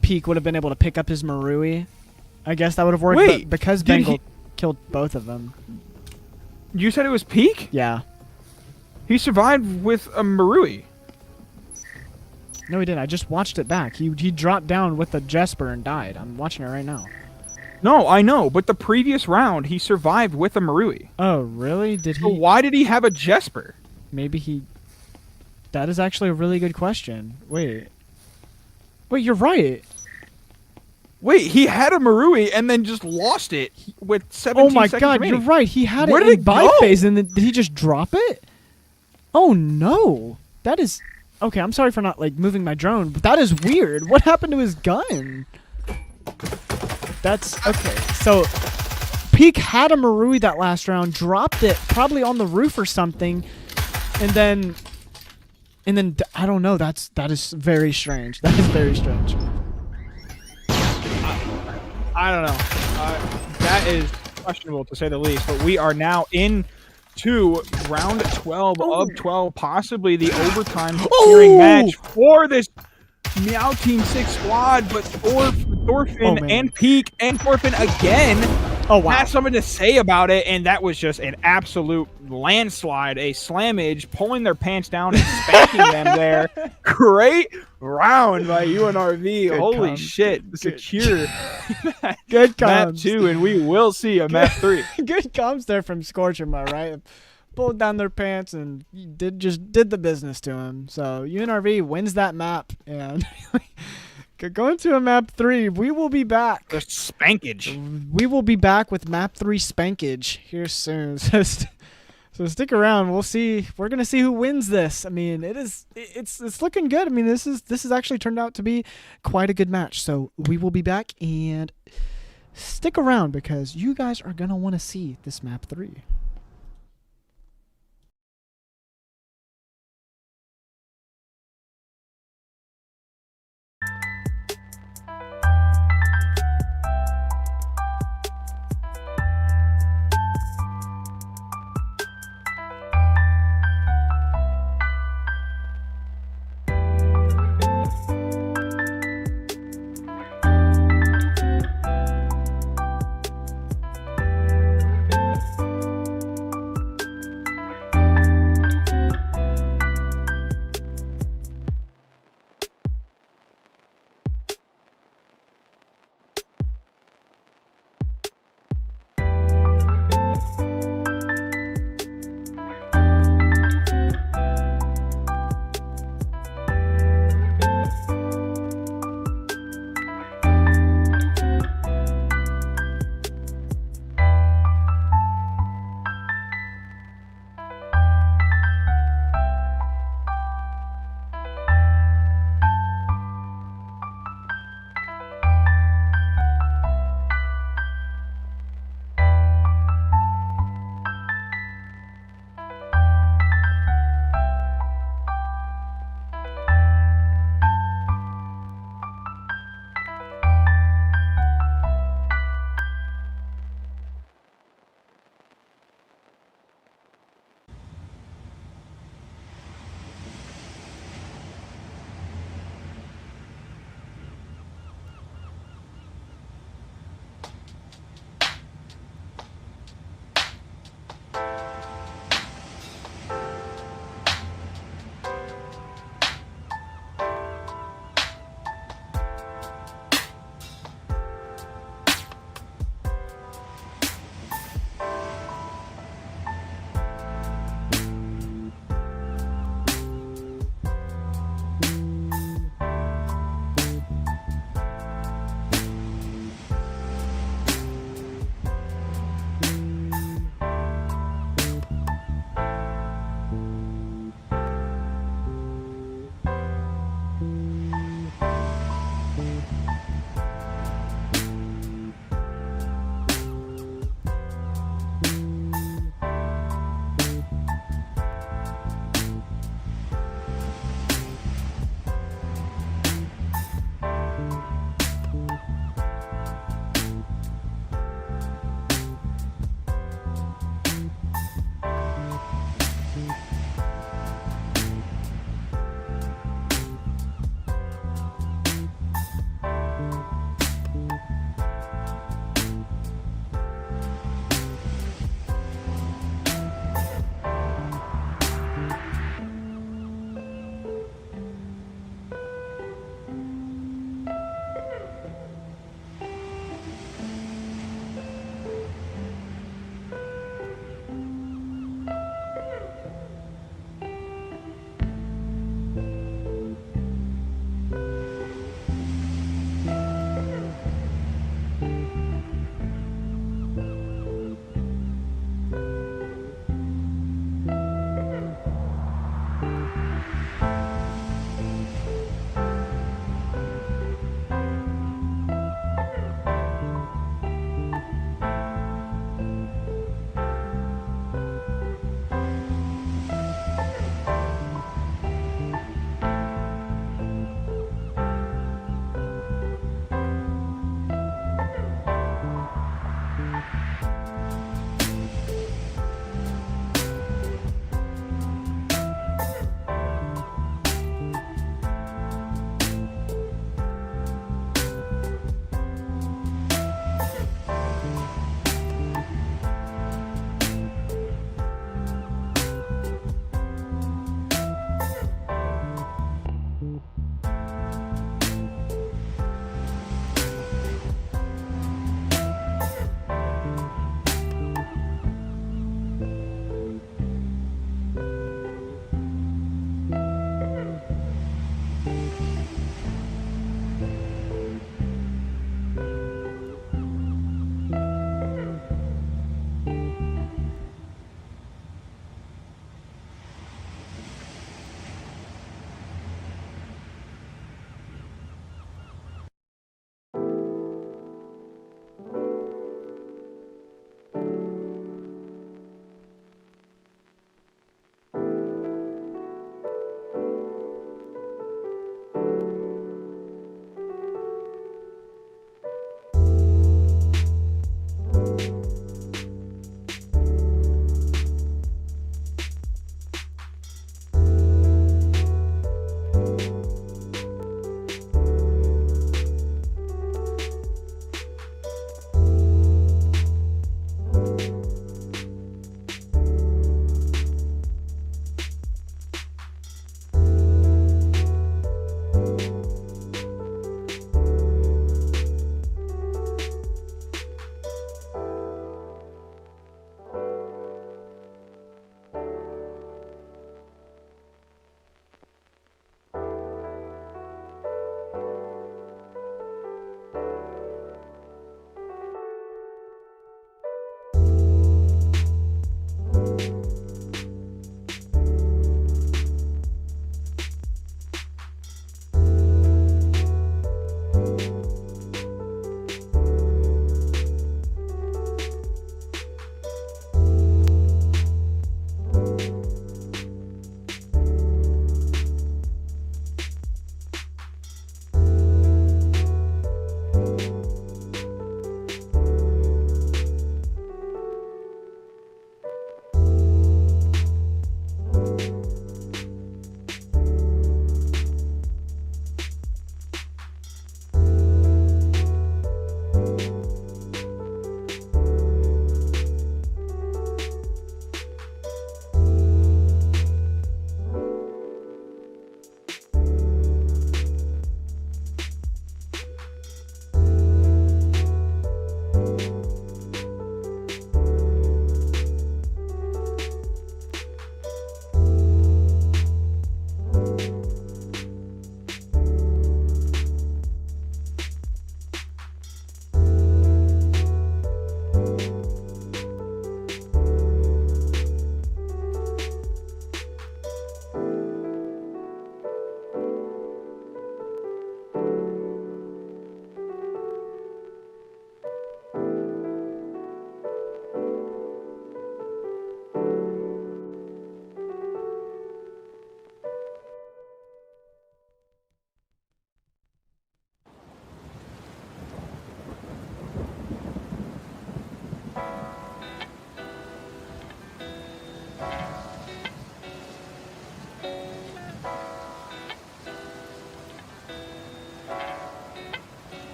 S2: Peak would have been able to pick up his Marui. I guess that would have worked.
S3: Wait,
S2: but because Bengal killed both of them.
S3: You said it was Peak?
S2: Yeah.
S3: He survived with a Marui.
S2: No, he didn't. I just watched it back. He dropped down with a Jesper and died. I'm watching it right now.
S3: No, I know, but the previous round he survived with a Marui.
S2: Oh, really? Did he?
S3: So why did he have a Jesper?
S2: Maybe he. That is actually a really good question. Wait, you're right.
S3: Wait, he had a Marui and then just lost it with 17
S2: seconds. Oh my God,
S3: remaining.
S2: you're right. He had
S3: Where
S2: it
S3: did
S2: in
S3: it
S2: buy
S3: go?
S2: phase, and then did he just drop it? Oh no, that is. Okay, I'm sorry for not like moving my drone, but that is weird. What happened to his gun? That's okay. So Peak had a Marui that last round, dropped it probably on the roof or something, and then I don't know. That is very strange. That is very strange.
S3: I don't know. That is questionable to say the least. But we are now into round 12 of 12, possibly the overtime securing match for this Meow Team 6 squad. But Thorfinn and Peak and Thorfinn again had something to say about it, and that was just an absolute landslide, a slammage, pulling their pants down and spanking them there. Great round by UNRV.
S2: Good
S3: Holy
S2: comms.
S3: shit. Secure
S2: Good
S3: map
S2: comms.
S3: 2, and we will see a map 3.
S2: Good comms there from Scorch, am I right? Pulled down their pants and did the business to him. So UNRV wins that map, and going to a map 3. We will be back.
S3: The spankage.
S2: We will be back with map 3 spankage here soon. So stick around. We'll see. We're gonna see who wins this. I mean, it's looking good. I mean, this is actually turned out to be quite a good match. So we will be back, and stick around because you guys are gonna want to see this map 3.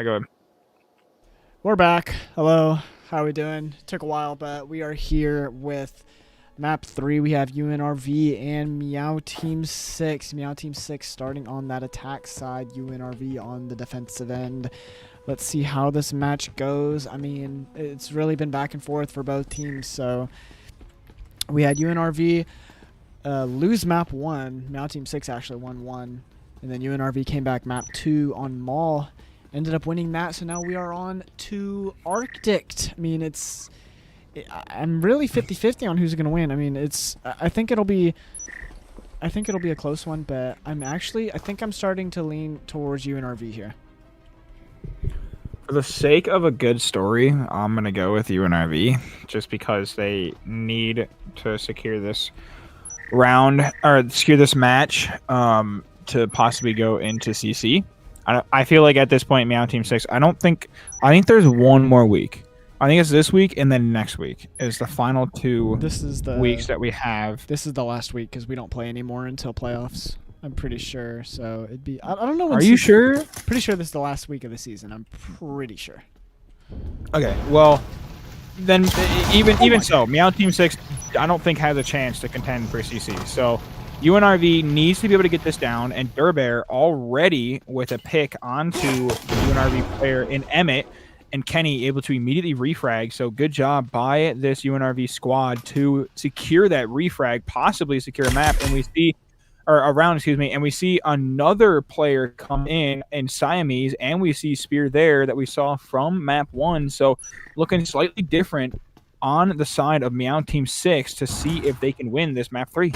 S3: right, go ahead.
S2: We're back. Hello. How are we doing? Took a while, but we are here with map 3. We have UNRV and Meow Team 6. Meow Team 6 starting on that attack side. UNRV on the defensive end. Let's see how this match goes. I mean, it's really been back and forth for both teams. So we had UNRV lose map 1. Meow Team 6 actually won 1. And then UNRV came back map 2 on Mall. Ended up winning that, so now we are on to Arctic. I mean, I'm really 50-50 on who's going to win. I mean, I think it'll be a close one, but I think I'm starting to lean towards UNRV here.
S3: For the sake of a good story, I'm going to go with UNRV just because they need to secure this round or secure this match to possibly go into CC. I feel like at this point, Meow Team 6, I think there's one more week. I think it's this week and then next week is the final 2 weeks that we have.
S2: This is the last week because we don't play anymore until playoffs. I'm pretty sure. So it'd be. I don't know. When
S3: Are you sure?
S2: Pretty sure this is the last week of the season. I'm pretty sure.
S3: Okay. Well, then even so, Meow Team 6, I don't think has a chance to contend for CC. So UNRV needs to be able to get this down, and Durbear already with a pick onto the UNRV player in Emmett, and Kenny able to immediately refrag. So good job by this UNRV squad to secure that refrag, possibly secure a map, and we see and we see another player come in Siamese, and we see Spear there that we saw from map 1. So looking slightly different on the side of Meow Team 6 to see if they can win this map 3.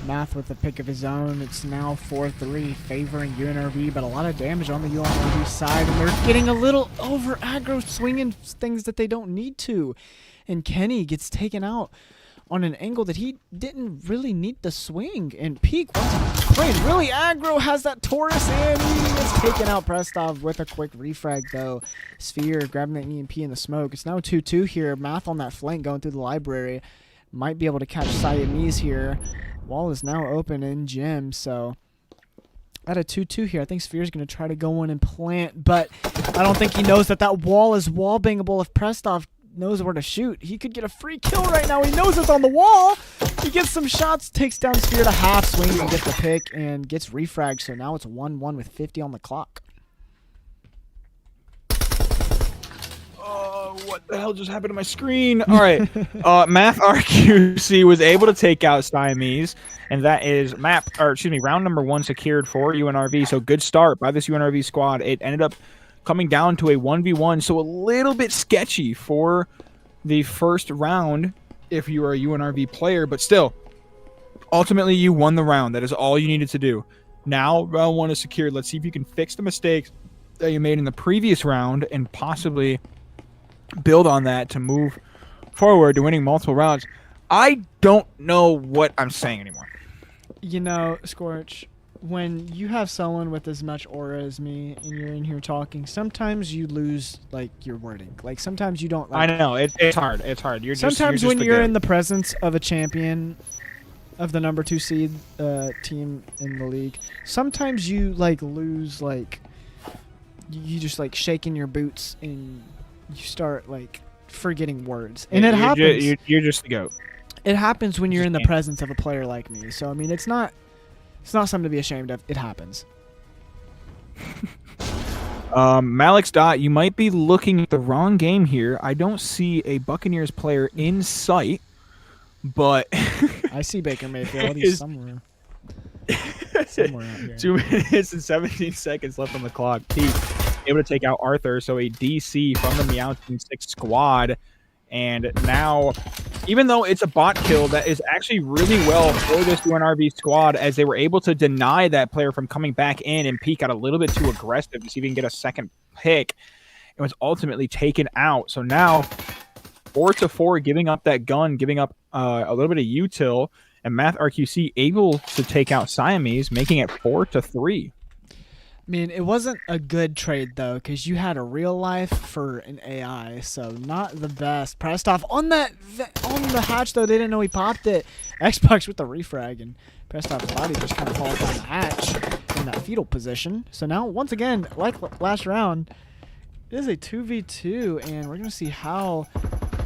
S2: Math with a pick of his own. It's now 4-3 favoring UNRV, but a lot of damage on the UNRV side, and they're getting a little over aggro, swinging things that they don't need to. And Kenny gets taken out on an angle that he didn't really need to swing. And Peak, playing really aggro, has that Taurus in. He gets taken out. Prestov with a quick refrag, though. Sphere grabbing the EMP in the smoke. It's now 2-2 here. Math on that flank going through the library. Might be able to catch Siamese here. Wall is now open in gym, so at a 2-2 here, I think Sphere's going to try to go in and plant, but I don't think he knows that wall is wall bangable. If Prestov knows where to shoot, he could get a free kill right now. He knows it's on the wall. He gets some shots, takes down Sphere to half, swings and gets the pick, and gets refragged, so now it's 1-1 with 50 on the clock.
S3: What the hell just happened to my screen? All right. Math RQC was able to take out Siamese, and that is round number 1 secured for UNRV. So good start by this UNRV squad. It ended up coming down to a 1v1, so a little bit sketchy for the first round if you are a UNRV player, but still, ultimately you won the round. That is all you needed to do. Now round 1 is secured. Let's see if you can fix the mistakes that you made in the previous round and possibly build on that to move forward to winning multiple rounds. I don't know what I'm saying anymore.
S2: You know, Scorch, when you have someone with as much aura as me and you're in here talking, sometimes you lose like your wording. Like sometimes you don't. Like,
S3: I know it's hard. It's hard.
S2: Sometimes when you're in the presence of a champion of the number 2 seed team in the league, sometimes you like lose like you just like shaking your boots and you start like forgetting words, and it happens.
S3: You're just the GOAT.
S2: It happens when you're in the presence of a player like me. So I mean, it's not something to be ashamed of. It happens.
S3: Malik's Dot, you might be looking at the wrong game here. I don't see a Buccaneers player in sight, but
S2: I see Baker Mayfield. He's somewhere out here.
S3: 2 minutes and 17 seconds left on the clock. Pete able to take out Arthur, so a DC from the Meow Team 6 squad. And now, even though it's a bot kill, that is actually really well for this UNRV squad, as they were able to deny that player from coming back in, and Pete got a little bit too aggressive to see if he can get a second pick. It was ultimately taken out. So now 4-4, giving up that gun, giving up a little bit of util, and Math RQC able to take out Siamese, making it 4-3.
S2: I mean, it wasn't a good trade, though, because you had a real life for an AI, so not the best. Prestov on the hatch, though, they didn't know he popped it. Xbox with the refrag, and Prestov's body just kind of falls down the hatch. And in that fetal position. So now, once again, like last round, it is a 2v2, and we're going to see how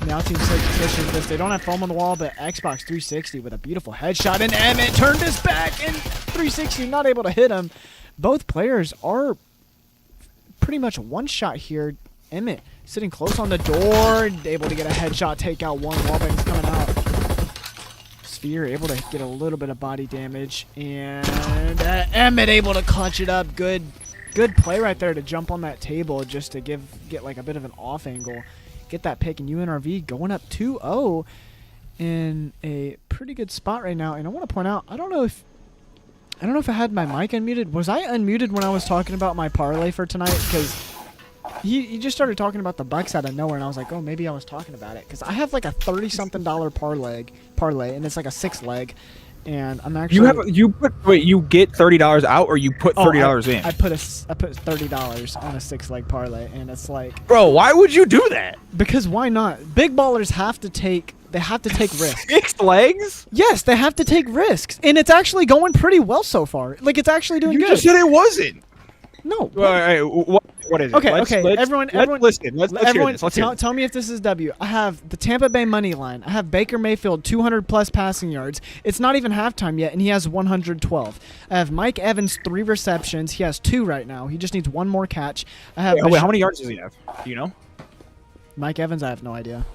S2: Meow Team 6 finishes this. They don't have foam on the wall, but Xbox 360 with a beautiful headshot, and Emmett turned his back, and 360 not able to hit him. Both players are pretty much one shot here. Emmett sitting close on the door, able to get a headshot, take out one. Wallbang's coming out. Sphere able to get a little bit of body damage, and Emmett able to clutch it up. Good play right there to jump on that table just to get like a bit of an off angle. Get that pick, and UNRV going up 2-0 in a pretty good spot right now. And I want to point out, I don't know if I had my mic unmuted. Was I unmuted when I was talking about my parlay for tonight? Because he just started talking about the Bucks out of nowhere, and I was like, oh, maybe I was talking about it. Because I have like a $30-something parlay, and it's like a 6-leg. And I'm actually
S3: you get $30 out, or you put $30 in?
S2: I put $30 on a 6-leg parlay, and it's like,
S3: bro, why would you do that?
S2: Because why not? Big ballers have to take risks.
S3: 6 legs?
S2: Yes, they have to take risks, and it's actually going pretty well so far. Like, it's actually doing good.
S3: You just said it wasn't.
S2: No.
S3: What is it?
S2: Okay, everyone,
S3: listen. Let's hear this. Let's hear this.
S2: Tell me if this is W. I have the Tampa Bay money line. I have Baker Mayfield 200+ passing yards. It's not even halftime yet, and he has 112. I have Mike Evans 3 receptions. He has 2 right now. He just needs 1 more catch. I have.
S3: Wait, how many yards does he have? Do you know?
S2: Mike Evans, I have no idea.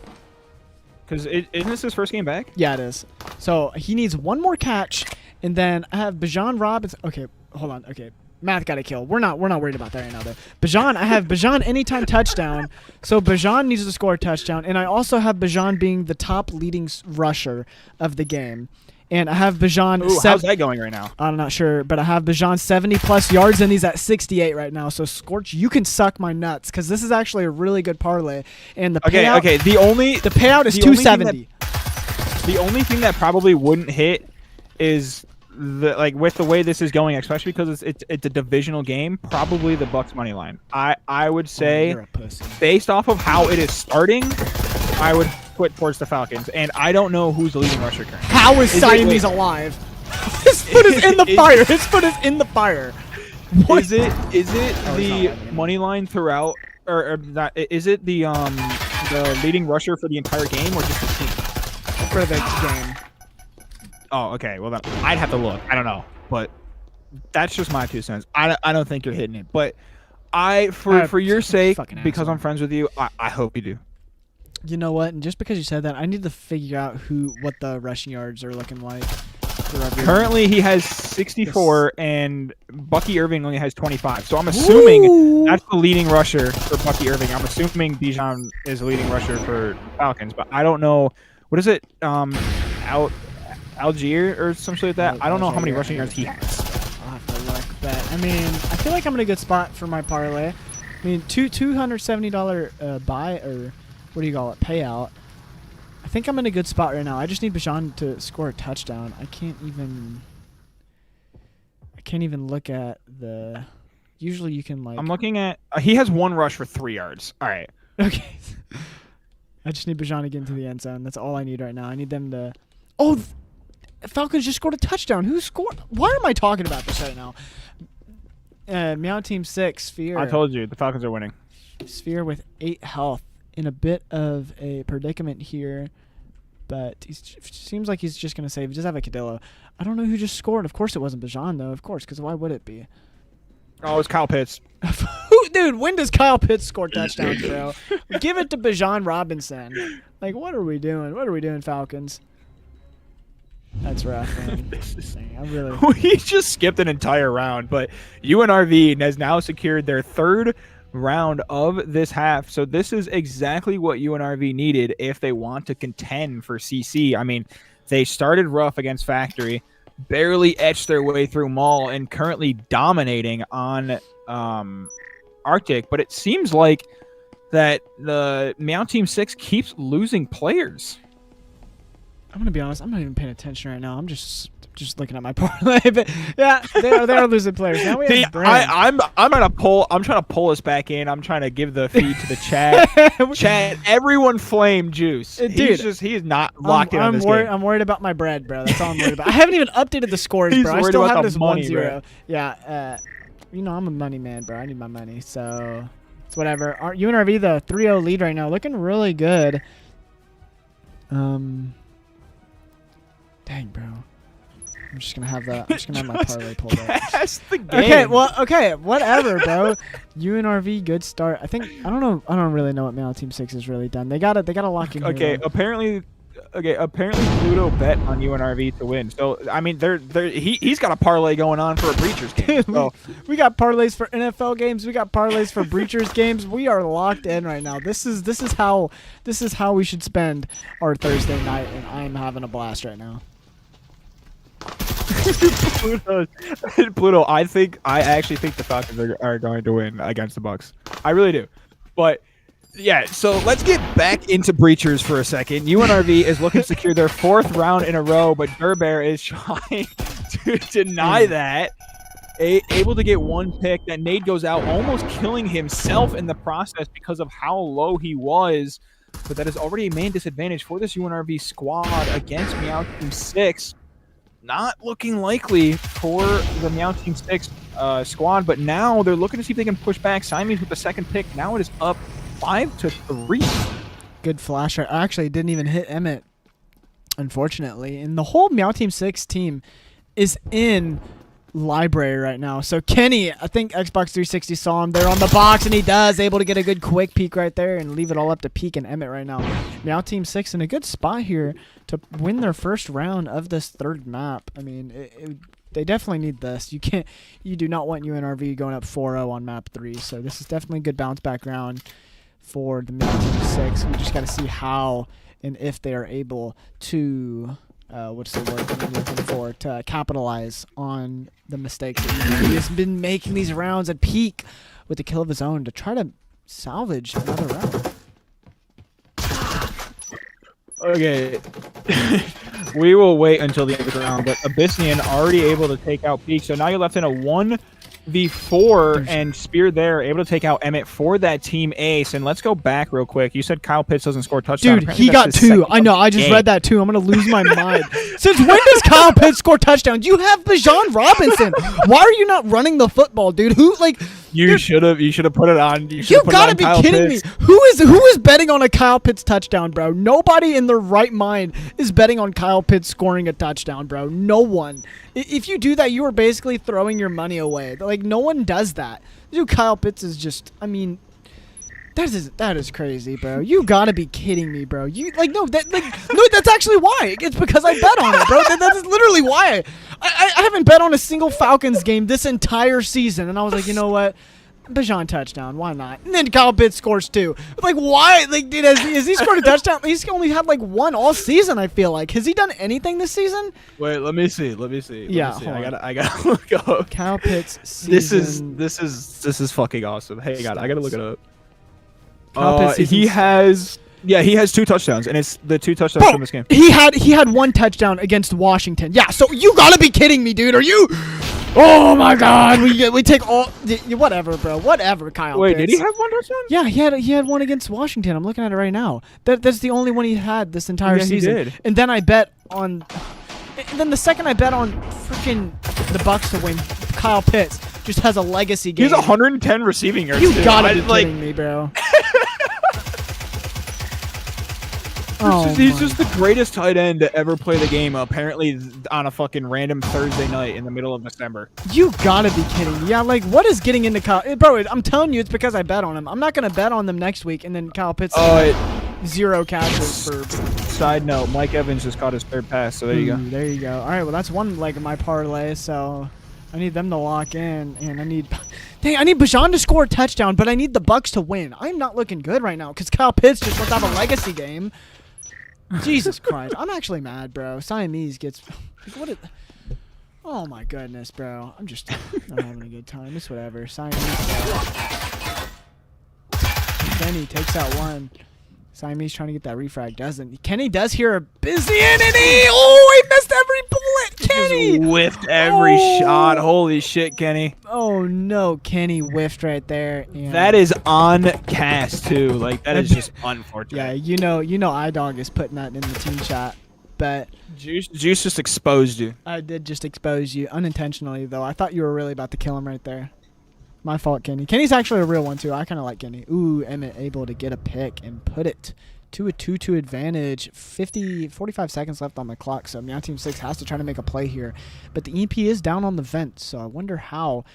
S3: Because isn't this his first game back?
S2: Yeah, it is. So he needs 1 more catch, and then I have Bijan Robinson. Okay, hold on. Okay. Math got a kill. We're not worried about that right now, though. Bijan, I have Bijan anytime touchdown. So Bijan needs to score a touchdown. And I also have Bijan being the top leading rusher of the game. And I have Bijan.
S3: How's that going right now?
S2: I'm not sure, but I have Bijan 70+ yards, and he's at 68 right now. So Scorch, you can suck my nuts, because this is actually a really good parlay. And the payout, the payout is 270.
S3: The only thing that probably wouldn't hit is with the way this is going, especially because it's a divisional game, probably the Bucks money line. I would say,
S2: you're a pussy.
S3: Based off of how it is starting, I would put towards the Falcons, and I don't know who's the leading rusher currently.
S2: How is Siamese alive? His foot is in the fire. His foot is in the fire. What?
S3: Is it the money line throughout, or not? Is it the leading rusher for the entire game, or just the team?
S2: For the game.
S3: Oh, okay. Well, then I'd have to look. I don't know, but that's just my 2 cents. I don't think you're hitting it, but for your sake, because I'm friends with you, I hope you do.
S2: You know what? And just because you said that, I need to figure out what the rushing yards are looking like.
S3: Currently, he has 64, and Bucky Irving only has 25. So I'm assuming that's the leading rusher for Bucky Irving. I'm assuming Bijan is the leading rusher for Falcons, but I don't know. What is it? Algier or something like that. I don't know how many rushing yards he has.
S2: I'll have to look, but I mean, I feel like I'm in a good spot for my parlay. I mean, $270 buy, or what do you call it, payout. I think I'm in a good spot right now. I just need Bijan to score a touchdown. I can't even look at the. Usually you can like.
S3: I'm looking at. He has 1 rush for 3 yards. All right.
S2: Okay. I just need Bijan to get into the end zone. That's all I need right now. I need them to. Oh. Falcons just scored a touchdown. Who scored? Why am I talking about this right now? Meow Team 6, Sphere.
S3: I told you, the Falcons are winning.
S2: Sphere with 8 health. In a bit of a predicament here, but he seems like he's just going to save. He does have a Cadillo. I don't know who just scored. Of course it wasn't Bijan, though. Of course, because why would it be?
S3: Oh, it's Kyle Pitts.
S2: Dude, when does Kyle Pitts score touchdowns, bro? Give it to Bijan Robinson. Like, what are we doing? What are we doing, Falcons? That's rough, man.
S3: We just skipped an entire round, but UNRV has now secured their 3rd round of this half. So this is exactly what UNRV needed if they want to contend for CC. I mean, they started rough against Factory, barely etched their way through Mall, and currently dominating on Arctic. But it seems like that the Meow Team 6 keeps losing players.
S2: I'm gonna be honest. I'm not even paying attention right now. I'm just looking at my parlay. But yeah, they're losing players. Now we have
S3: See,
S2: Brand.
S3: I'm trying to pull us back in. I'm trying to give the feed to the chat. Chat, everyone flame Juice.
S2: Dude,
S3: He's not locked in on this game.
S2: I'm worried about my bread, bro. That's all I'm worried about. I haven't even updated the scores,
S3: He's
S2: bro. I
S3: worried
S2: still
S3: about
S2: have
S3: the
S2: this
S3: money,
S2: 1-0.
S3: bro.
S2: Yeah, you know I'm a money man, bro. I need my money, so it's whatever. Our UNRV the 3-0 lead right now, looking really good. Dang, bro. I'm just gonna have my parlay pulled up.
S3: That's the game.
S2: Okay, whatever, bro. UNRV, good start. I don't really know what Meow Team 6 has really done. They gotta lock in.
S3: Okay, apparently Pluto bet on UNRV to win. So I mean, he's got a parlay going on for a Breachers game. So.
S2: We got parlays for NFL games. We got parlays for Breachers games. We are locked in right now. This is how we should spend our Thursday night, and I'm having a blast right now.
S3: Pluto, I actually think the Falcons are going to win against the Bucks. I really do. But yeah, so let's get back into Breachers for a second. UNRV is looking to secure their 4th round in a row, but Durbear is trying to deny that. Able to get 1 pick. That nade goes out, almost killing himself in the process because of how low he was. But that is already a main disadvantage for this UNRV squad against Meow Team 6. Not looking likely for the Meow Team 6 squad, but now they're looking to see if they can push back. Siamese with the 2nd pick. Now it is up 5-3.
S2: Good flasher. Actually, didn't even hit Emmett, unfortunately. And the whole Meow Team 6 team is in library right now. So Kenny, I think Xbox 360 saw him there on the box, and he does, able to get a good quick peek right there and leave it all up to Peek and Emmett right now. Meow Team 6 in a good spot here to win their 1st round of this 3rd map. I mean, they definitely need this. You do not want UNRV going up 4-0 on map 3. So this is definitely a good bounce back round for the Meow Team 6. We just got to see how and if they are able to what's the word I'm looking for, to capitalize on the mistakes that he has been making these rounds at Peak with the kill of his own to try to salvage another round.
S3: Okay. We will wait until the end of the round, but Abyssinian already able to take out Peak, so now you're left in a 1v4 and Spear there, able to take out Emmett for that team ace. And let's go back real quick. You said Kyle Pitts doesn't score touchdowns.
S2: Dude,
S3: Apparently
S2: he got 2. I know. I just read that too. I'm going to lose my mind. Since when does Kyle Pitts score touchdowns? You have Bijan Robinson. Why are you not running the football, dude? You
S3: should have put it on.
S2: You gotta be kidding me. Who is betting on a Kyle Pitts touchdown, bro? Nobody in their right mind is betting on Kyle Pitts scoring a touchdown, bro. No one. If you do that, you are basically throwing your money away. Like, no one does that. Dude, Kyle Pitts is just, I mean, that is crazy, bro. You gotta be kidding me, bro. No, that's actually why. It's because I bet on it, bro. That is literally why. I haven't bet on a single Falcons game this entire season, and I was like, you know what? Bijan touchdown, why not? And then Kyle Pitts scores 2. Like, why? Like, dude, has he scored a touchdown? He's only had like 1 all season, I feel like. Has he done anything this season?
S3: Wait, let me see.
S2: Yeah,
S3: I gotta look up.
S2: Kyle Pitts season.
S3: This is fucking awesome. Hey, I gotta look it up.
S2: He
S3: has 2 touchdowns, and it's the 2 touchdowns from this game.
S2: He had 1 touchdown against Washington. Yeah, so you gotta be kidding me, dude. Are you? Oh my God, we take all whatever, bro. Whatever, Kyle.
S3: Wait,
S2: Pitts.
S3: did he have 1 touchdown?
S2: Yeah, he had 1 against Washington. I'm looking at it right now. That's the only one he had this entire season.
S3: He did.
S2: And then I bet on. And then the second I bet on freaking the Bucks to win, Kyle Pitts just has a legacy game.
S3: He's 110 receiving yards.
S2: You gotta be kidding me, bro.
S3: He's just the greatest tight end to ever play the game, apparently on a fucking random Thursday night in the middle of December.
S2: You gotta be kidding me. Yeah, like, what is getting into Kyle? Bro, I'm telling you, it's because I bet on him. I'm not going to bet on them next week, and then Kyle Pitts 0 catches for...
S3: Side note, Mike Evans just caught his 3rd pass, so there you go.
S2: There you go. All right, well, that's one leg of my parlay, so I need them to lock in, and I need Bijan to score a touchdown, but I need the Bucks to win. I'm not looking good right now because Kyle Pitts just wants to have a legacy game. Jesus Christ. I'm actually mad, bro. Siamese gets... Oh, my goodness, bro. I'm just not having a good time. It's whatever. Siamese... Kenny takes out 1. Siamese trying to get that refrag. Doesn't. Kenny does hear a busy and he missed every bullet. Kenny
S3: just whiffed every shot. Holy shit, Kenny.
S2: Oh no, Kenny whiffed right there. And
S3: That is on cast too. Like that is just unfortunate.
S2: yeah, you know, iDog is putting that in the team chat, but
S3: Juice just exposed you.
S2: I did just expose you unintentionally though. I thought you were really about to kill him right there. My fault, Kenny. Kenny's actually a real one too. I kind of like Kenny. Ooh, Emmett able to get a pick and put it to a 2-2 advantage. 45 seconds left on the clock, so Meow Team 6 has to try to make a play here. But the EP is down on the vent, so I wonder how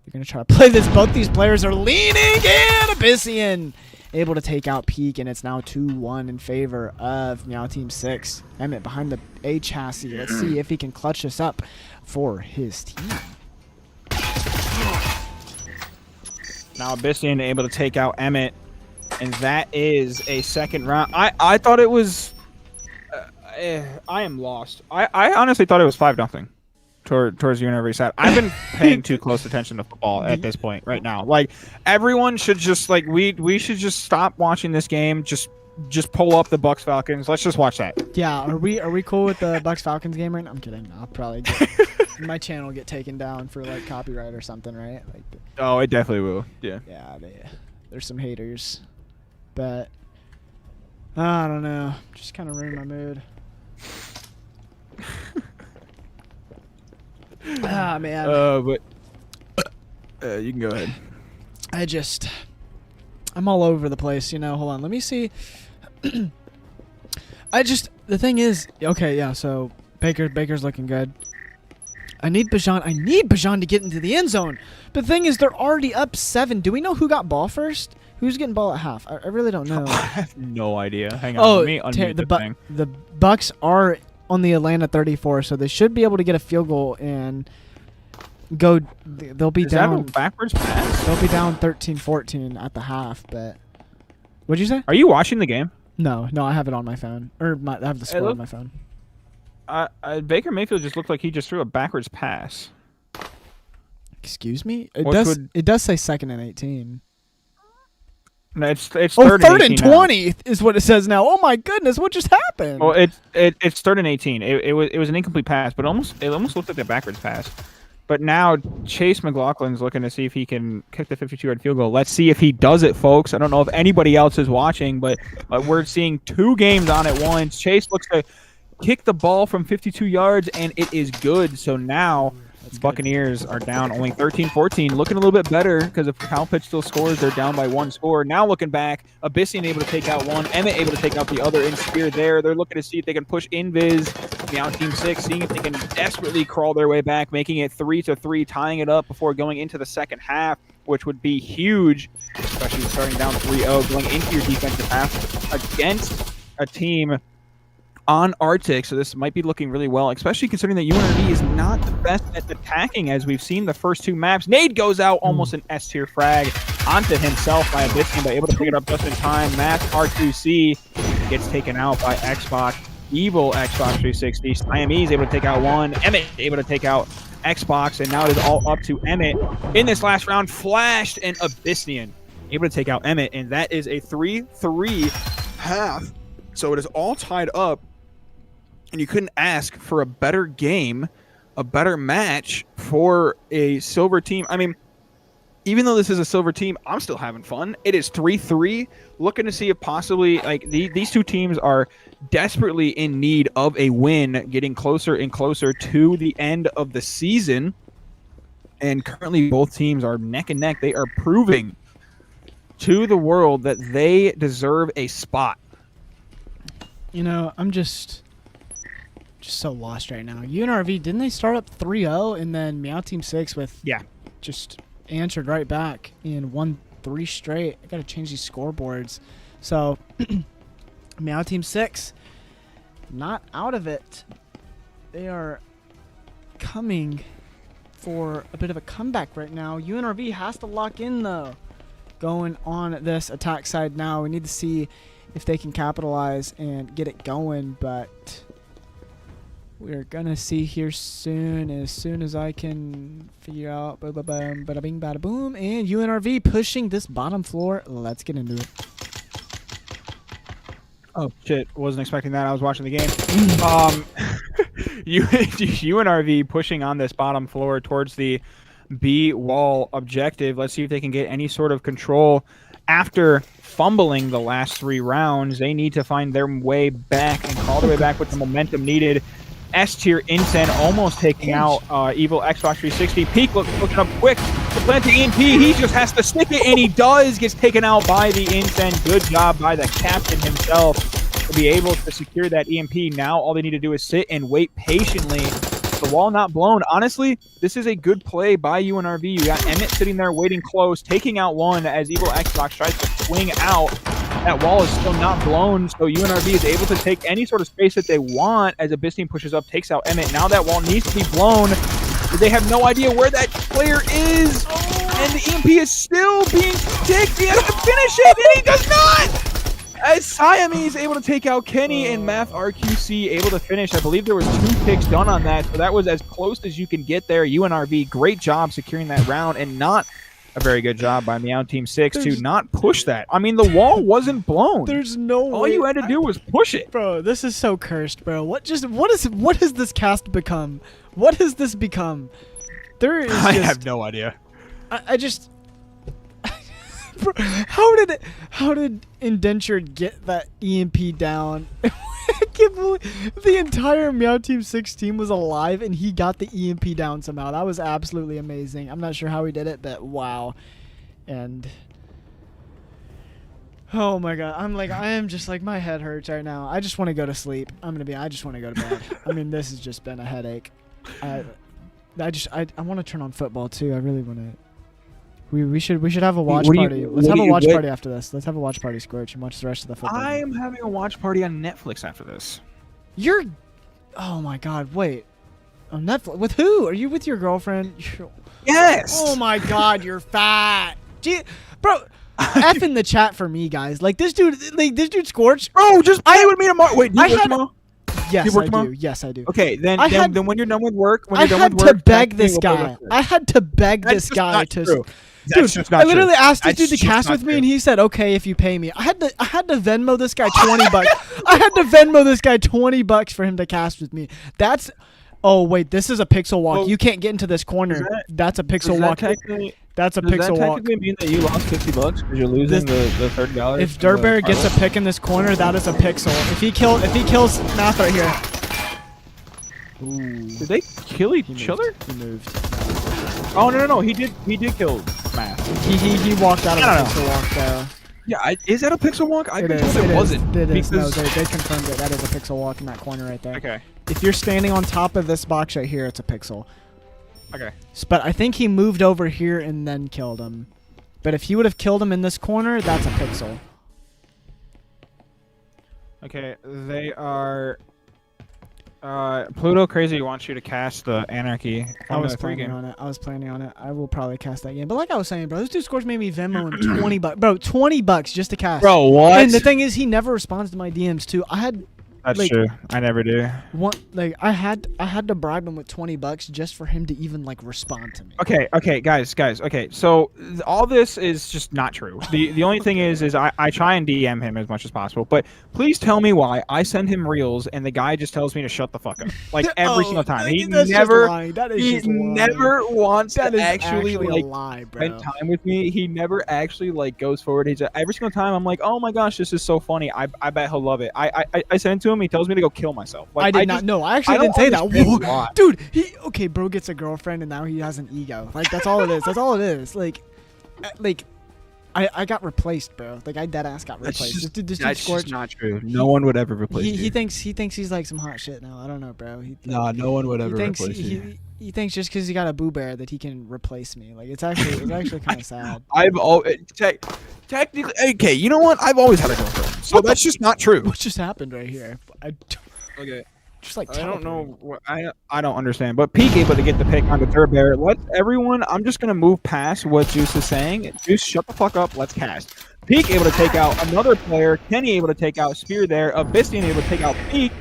S2: they're going to try to play this. Both these players are leaning in. Abyssian able to take out Peak, and it's now 2-1 in favor of Meow Team 6. Emmett behind the A chassis. Let's see if he can clutch this up for his team.
S3: Now Abyssian able to take out Emmett, and that is a second round. I thought it was. I am lost. I honestly thought it was 5-0 towards UNRV side. I've been paying too close attention to football at this point right now. Like everyone should just like we should just stop watching this game. Just pull up the Bucks Falcons. Let's just watch that.
S2: Yeah, are we cool with the Bucks Falcons game right now? I'm kidding. I'll probably my channel get taken down for like copyright or something, right? Like,
S3: Oh, it definitely will. Yeah.
S2: yeah, there's some haters, but I don't know. Just kind of ruined my mood. Ah man.
S3: But you can go ahead.
S2: I'm all over the place, you know. Hold on, let me see. The thing is, okay, yeah. So Baker's looking good. I need Bajan to get into the end zone. But the thing is, they're already up 7. Do we know who got ball first? Who's getting ball at half? I really don't know.
S3: I have no idea. Hang on.
S2: Oh,
S3: Let me unmute the thing.
S2: the Bucks are on the Atlanta 34, so they should be able to get a field goal and go. They'll be
S3: Is that
S2: down.
S3: a backwards pass?
S2: They'll be down 13-14 at the half. But what'd you say?
S3: Are you watching the game?
S2: No, I have it on my phone, or I have the score on my phone.
S3: Baker Mayfield just looked like he just threw a backwards pass.
S2: Excuse me. It
S3: Which
S2: does.
S3: would-
S2: It does say 2nd and 18.
S3: No, it's third
S2: Oh,
S3: and
S2: 3rd
S3: 18
S2: and
S3: now.
S2: 20 is what it says now. Oh my goodness, what just happened?
S3: Well, it's 3rd and 18. It was an incomplete pass, but it almost looked like a backwards pass. But now Chase McLaughlin's looking to see if he can kick the 52-yard field goal. Let's see if he does it, folks. I don't know if anybody else is watching, but we're seeing 2 games on at once. Chase looks to kick the ball from 52 yards, and it is good. So now Buccaneers are down only 13-14, looking a little bit better because if Kyle Pitts still scores, they're down by 1 score. Now looking back, Abyssian able to take out one, Emmett able to take out the other in Spear there. They're looking to see if they can push Invis. Meow Team 6, seeing if they can desperately crawl their way back, making it 3-3, tying it up before going into the second half, which would be huge, especially starting down 3-0, going into your defensive half against a team on Arctic, so this might be looking really well, especially considering that UNRV is not the best at attacking, as we've seen the first 2 maps. Nade goes out, almost an S-tier frag onto himself by Abyssian, but able to pick it up just in time. Matt R2C gets taken out by Xbox, evil Xbox 360. Siamese able to take out one. Emmett able to take out Xbox, and now it is all up to Emmett in this last round. Flashed, and Abyssian able to take out Emmett, and that is a 3-3 half. So it is all tied up. And you couldn't ask for a better game, a better match for a silver team. I mean, even though this is a silver team, I'm still having fun. It is 3-3, looking to see if possibly like these 2 teams are desperately in need of a win, getting closer and closer to the end of the season. And currently both teams are neck and neck. They are proving to the world that they deserve a spot.
S2: You know, I'm just so lost right now. UNRV, didn't they start up 3-0 and then Meow Team 6 with just answered right back and won 3 straight? I gotta change these scoreboards. So Meow Team 6 not out of it. They are coming for a bit of a comeback right now. UNRV has to lock in though. Going on this attack side now. We need to see if they can capitalize and get it going, but we're gonna see here soon as I can figure out. Bada bing, bada boom, and UNRV pushing this bottom floor. Let's get into it.
S3: Oh shit! Wasn't expecting that. I was watching the game. UNRV pushing on this bottom floor towards the B wall objective. Let's see if they can get any sort of control after fumbling the last 3 rounds. They need to find their way back and crawl their way back with the momentum needed. S tier Incen almost taking out Evil Xbox 360. Peak looking up quick to plant the EMP. He just has to stick it, and he does. Gets taken out by the Incen. Good job by the captain himself to be able to secure that EMP. Now all they need to do is sit and wait patiently. The wall not blown. Honestly, this is a good play by UNRV. You got Emmett sitting there waiting close, taking out one as Evil Xbox tries to swing out. That wall is still not blown, so UNRV is able to take any sort of space that they want as Abyssinian pushes up, takes out Emmett. Now that wall needs to be blown. They have no idea where that player is, and the EMP is still being ticked. He has to finish it, and he does not! As Siamese able to take out Kenny and Math RQC able to finish. I believe there was 2 picks done on that, so that was as close as you can get there. UNRV, great job securing that round, and not a very good job by Meow Team 6 to not push that. I mean, the wall wasn't blown.
S2: There's no way.
S3: All you had to do was push it.
S2: Bro, this is so cursed, bro. What has this cast become? What has this become? There is
S3: I have no idea.
S2: I just bro, how did Indenture get that EMP down? I can't believe the entire Meow Team 6 team was alive and he got the EMP down somehow. That was absolutely amazing. I'm not sure how he did it, but wow. And oh my god, I am just like, my head hurts right now. I just want to go to sleep. I just want to go to bed. I mean, this has just been a headache. I want to turn on football too. I really want to. We should have a watch party. Let's have a watch party after this. Let's have a watch party, Scorch, and watch the rest of the football.
S3: I am having a watch party on Netflix after this.
S2: You're, oh my god, wait, on Netflix with who? Are you with your girlfriend?
S3: Yes.
S2: Oh my god, you're fat. Gee, bro, F in the chat for me, guys. Like this dude, Scorch.
S3: Bro, just play with me tomorrow. Wait, do you work tomorrow?
S2: Yes,
S3: you work
S2: I
S3: tomorrow?
S2: do. Yes, I do.
S3: Okay, then when you're done with work,
S2: I had to beg this guy. I had to beg this guy to. Dude, I literally asked this dude to cast with me, and he said, "Okay, if you pay me." I had to Venmo this guy $20. I had to Venmo this guy $20 for him to cast with me. That's. Oh wait, this is a pixel walk.
S3: Well,
S2: you can't get into this corner. That's a pixel walk. That's a pixel walk.
S3: Does that technically mean that you lost $50 because you're losing the $30?
S2: If Dirtbear gets a pick in this corner, that is a pixel. If he kills Math right here. Ooh.
S3: Did they kill each other?
S2: He moved.
S3: Oh no! He did kill Math.
S2: He walked out of a pixel walk though.
S3: Yeah, is that a pixel walk? I
S2: it
S3: wasn't.
S2: It is. No, they confirmed it. That is a pixel walk in that corner right there.
S3: Okay.
S2: If you're standing on top of this box right here, it's a pixel.
S3: Okay.
S2: But I think he moved over here and then killed him. But if he would have killed him in this corner, that's a pixel.
S3: Okay, they are. Pluto Crazy wants you to cast the Anarchy.
S2: I was planning on it. I will probably cast that game. But like I was saying, bro, this dude Scorch made me Venmo him $20. Bro, $20 just to cast.
S3: Bro, what?
S2: And the thing is, he never responds to my DMs too.
S3: That's true. I never do.
S2: I had to bribe him with $20 just for him to even respond to me.
S3: Okay, guys. Okay, so all this is just not true. The only thing is I try and DM him as much as possible, but please tell me why I send him reels and the guy just tells me to shut the fuck up every single time. He never wants to actually spend time with me. He never actually goes forward. He's every single time I'm like, oh my gosh, this is so funny. I bet he'll love it. I send it to him. He tells me to go kill myself.
S2: I did not know. I actually didn't say that. Dude, bro gets a girlfriend and now he has an ego. That's all it is. That's all it is. I got replaced, bro. I dead ass got replaced. This dude Scorch.
S3: Just not true. No one would ever replace you.
S2: He thinks he's some hot shit now. I don't know, bro.
S3: No one would ever replace you.
S2: He thinks just because he got a Boo Bear that he can replace me. It's actually kind of sad.
S3: Technically, okay. You know what? I've always had a girlfriend, so that's just not true.
S2: What just happened right here?
S3: Okay.
S2: Just
S3: I don't know. I don't understand. But Peak able to get the pick on the Turbear. Let's everyone. I'm just gonna move past what Juice is saying. Juice, shut the fuck up. Let's cast. Peak able to take out another player. Kenny able to take out Spear there. Abyssinian able to take out Peak.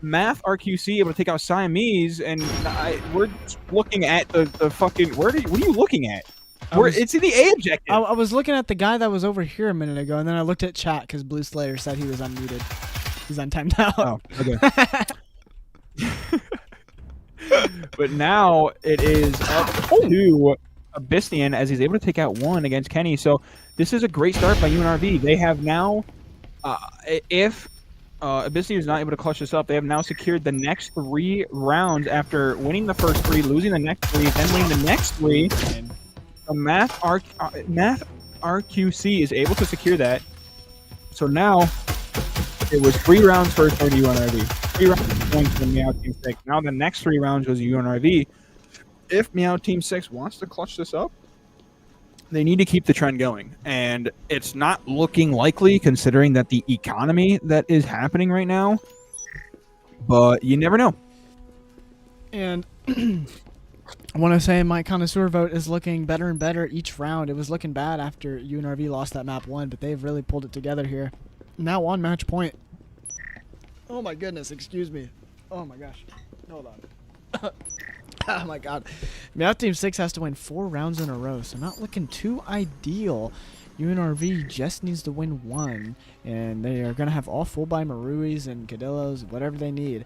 S3: Math RQC able to take out Siamese, and we're looking at the fucking. What are you looking at? It's in the A objective.
S2: I was looking at the guy that was over here a minute ago, and then I looked at chat because Blue Slayer said he was unmuted. He's untimed out.
S3: Oh, okay. But now it is up to Abyssinian as he's able to take out one against Kenny. So this is a great start by UNRV. They have now, if Abyssinian is not able to clutch this up, they have now secured the next 3 rounds after winning the first 3, losing the next 3, then winning the next 3. So Math RQC is able to secure that. So now it was 3 rounds first for UNRV. 3 rounds going to the Meow Team 6. Now the next 3 rounds goes to UNRV. If Meow Team 6 wants to clutch this up, they need to keep the trend going. And it's not looking likely considering that the economy that is happening right now. But you never know.
S2: And I want to say my connoisseur vote is looking better and better each round. It was looking bad after UNRV lost that map 1, but they've really pulled it together here. Now on match point. Oh my goodness, excuse me. Oh my gosh. Hold on. Oh my god. Meow Team 6 has to win 4 rounds in a row, so not looking too ideal. UNRV just needs to win 1, and they are going to have all full by Maruis and Cadillos, whatever they need.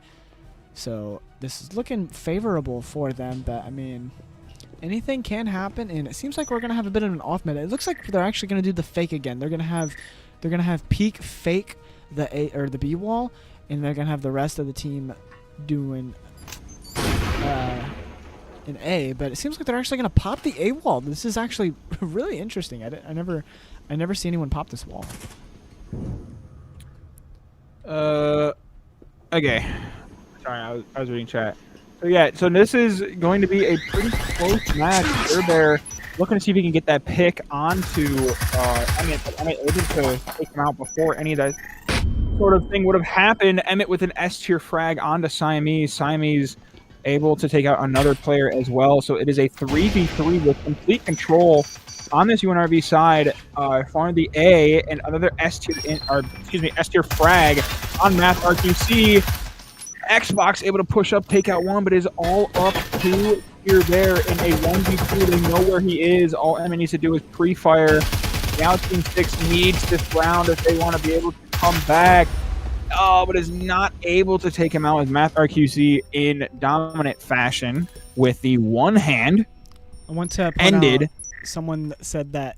S2: So this is looking favorable for them, but I mean, anything can happen, and it seems like we're going to have a bit of an off meta. It looks like they're actually going to do the fake again. They're going to have peak fake the A or the B wall, and they're going to have the rest of the team doing an A, but it seems like they're actually going to pop the A wall. This is actually really interesting. I never see anyone pop this wall.
S3: Okay. Sorry, I was reading chat. So yeah, so this is going to be a pretty close match. Bear looking to see if he can get that pick onto Emmett, but Emmett able to take him out before any of that sort of thing would have happened. Emmett with an S tier frag onto Siamese. Siamese able to take out another player as well. So it is a 3v3 with complete control on this UNRV side for the A, and another S tier frag on Math RQC. Xbox able to push up, take out one, but is all up to here there in a 1v2. They know where he is. All Emmett needs to do is pre-fire. Now Team 6 needs this round if they want to be able to come back. Oh, but is not able to take him out with Math RQC in dominant fashion with the one hand.
S2: I want to point
S3: ended.
S2: out, someone said that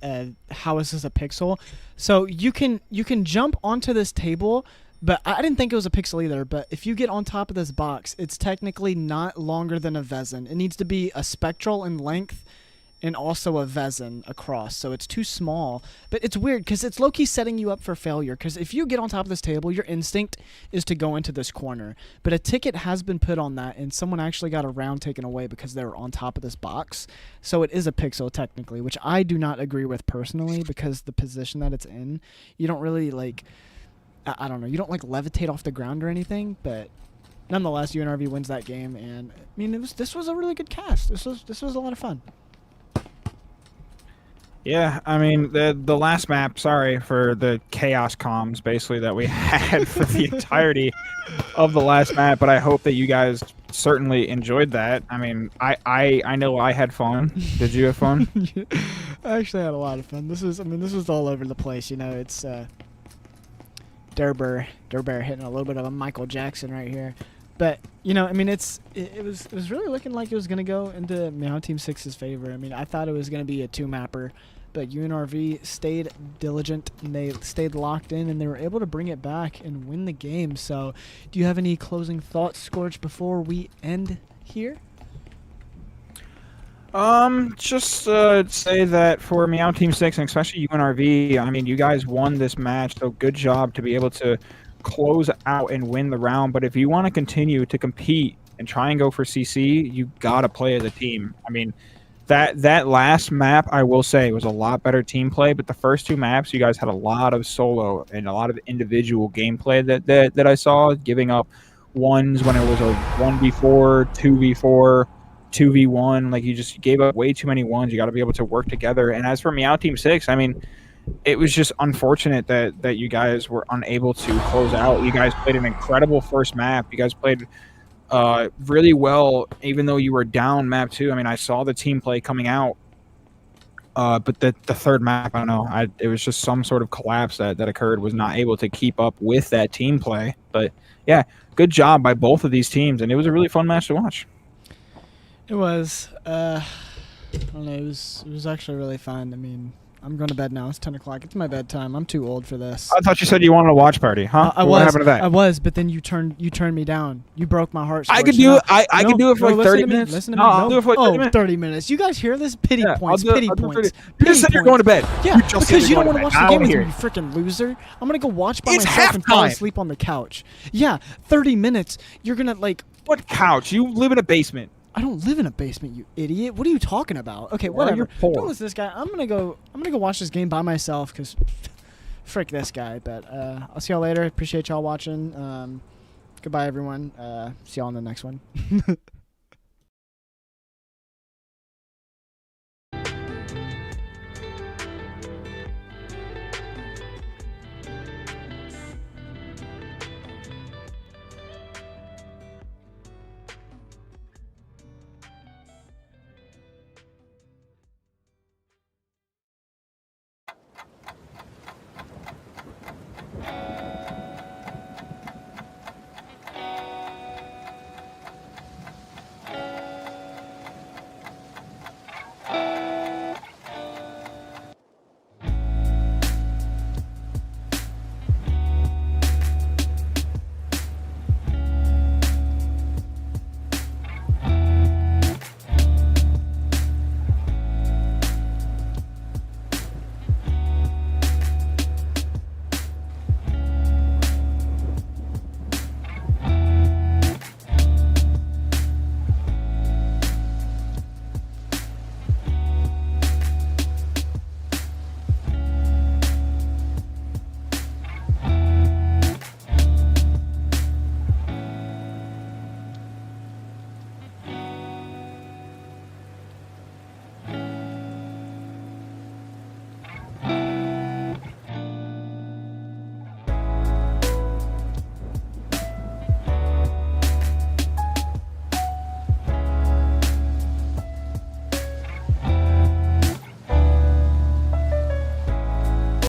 S2: how is this a pixel? So you can jump onto this table, but I didn't think it was a pixel either. But if you get on top of this box, it's technically not longer than a Vezin. It needs to be a spectral in length and also a Vezin across. So it's too small. But it's weird because it's low-key setting you up for failure. Because if you get on top of this table, your instinct is to go into this corner. But a ticket has been put on that, and someone actually got a round taken away because they were on top of this box. So it is a pixel technically, which I do not agree with personally, because the position that it's in, you don't really like, I don't know, you don't like levitate off the ground or anything. But nonetheless, UNRV wins that game, and I mean, this was a really good cast. This was a lot of fun.
S3: Yeah, I mean, the last map, sorry for the chaos comms, basically, that we had for the entirety of the last map, but I hope that you guys certainly enjoyed that. I mean, I know I had fun. Did you have fun?
S2: I actually had a lot of fun. This was all over the place, you know. It's Durber hitting a little bit of a Michael Jackson right here. But, you know, I mean, it was really looking like it was going to go into Meow Team 6's favor. I mean, I thought it was going to be a 2-mapper, but UNRV stayed diligent, and they stayed locked in, and they were able to bring it back and win the game. So, do you have any closing thoughts, Scorch, before we end here?
S3: Just say that for Meow Team 6, and especially UNRV, I mean, you guys won this match, so good job to be able to close out and win the round. But if you want to continue to compete and try and go for CC, you gotta play as a team. I mean, that last map, I will say, was a lot better team play, but the first 2 maps, you guys had a lot of solo and a lot of individual gameplay that I saw, giving up ones when it was a 1v4, 2v4, 2v1. Like, you just gave up way too many ones. You got to be able to work together. And as for Meow Team 6, I mean, it was just unfortunate that you guys were unable to close out. You guys played an incredible first map. You guys played really well, even though you were down map 2. I mean, I saw the team play coming out, But the third map, I don't know. It was just some sort of collapse that occurred. Was not able to keep up with that team play. But yeah, good job by both of these teams, and it was a really fun match to watch.
S2: It was. I don't know. It was actually really fun. I mean, I'm going to bed now. It's 10 o'clock. It's my bedtime. I'm too old for this.
S3: I thought you said you wanted a watch party, huh? What happened to that?
S2: I was, but then you turned me down. You broke my heart.
S3: I could do it. I could do it for like 30 minutes.
S2: Listen to
S3: no,
S2: me.
S3: I'll do it for like 30 minutes.
S2: 30 minutes. You guys hear this? Pity points.
S3: I'll
S2: Pity
S3: do
S2: points.
S3: You just said you're going to bed.
S2: Yeah, because you don't want to watch the game with me,
S3: here.
S2: you freaking loser. I'm going to go watch by
S3: It's
S2: myself and fall
S3: halftime.
S2: asleep on the couch. Yeah, 30 minutes. You're going to like...
S3: What couch? You live in a basement.
S2: I don't live in a basement, you idiot. What are you talking about? Okay, whatever.
S3: You're poor.
S2: Don't listen to this guy. I'm gonna go watch this game by myself because frick this guy. But I'll see y'all later. Appreciate y'all watching. Goodbye, everyone. See y'all in the next one.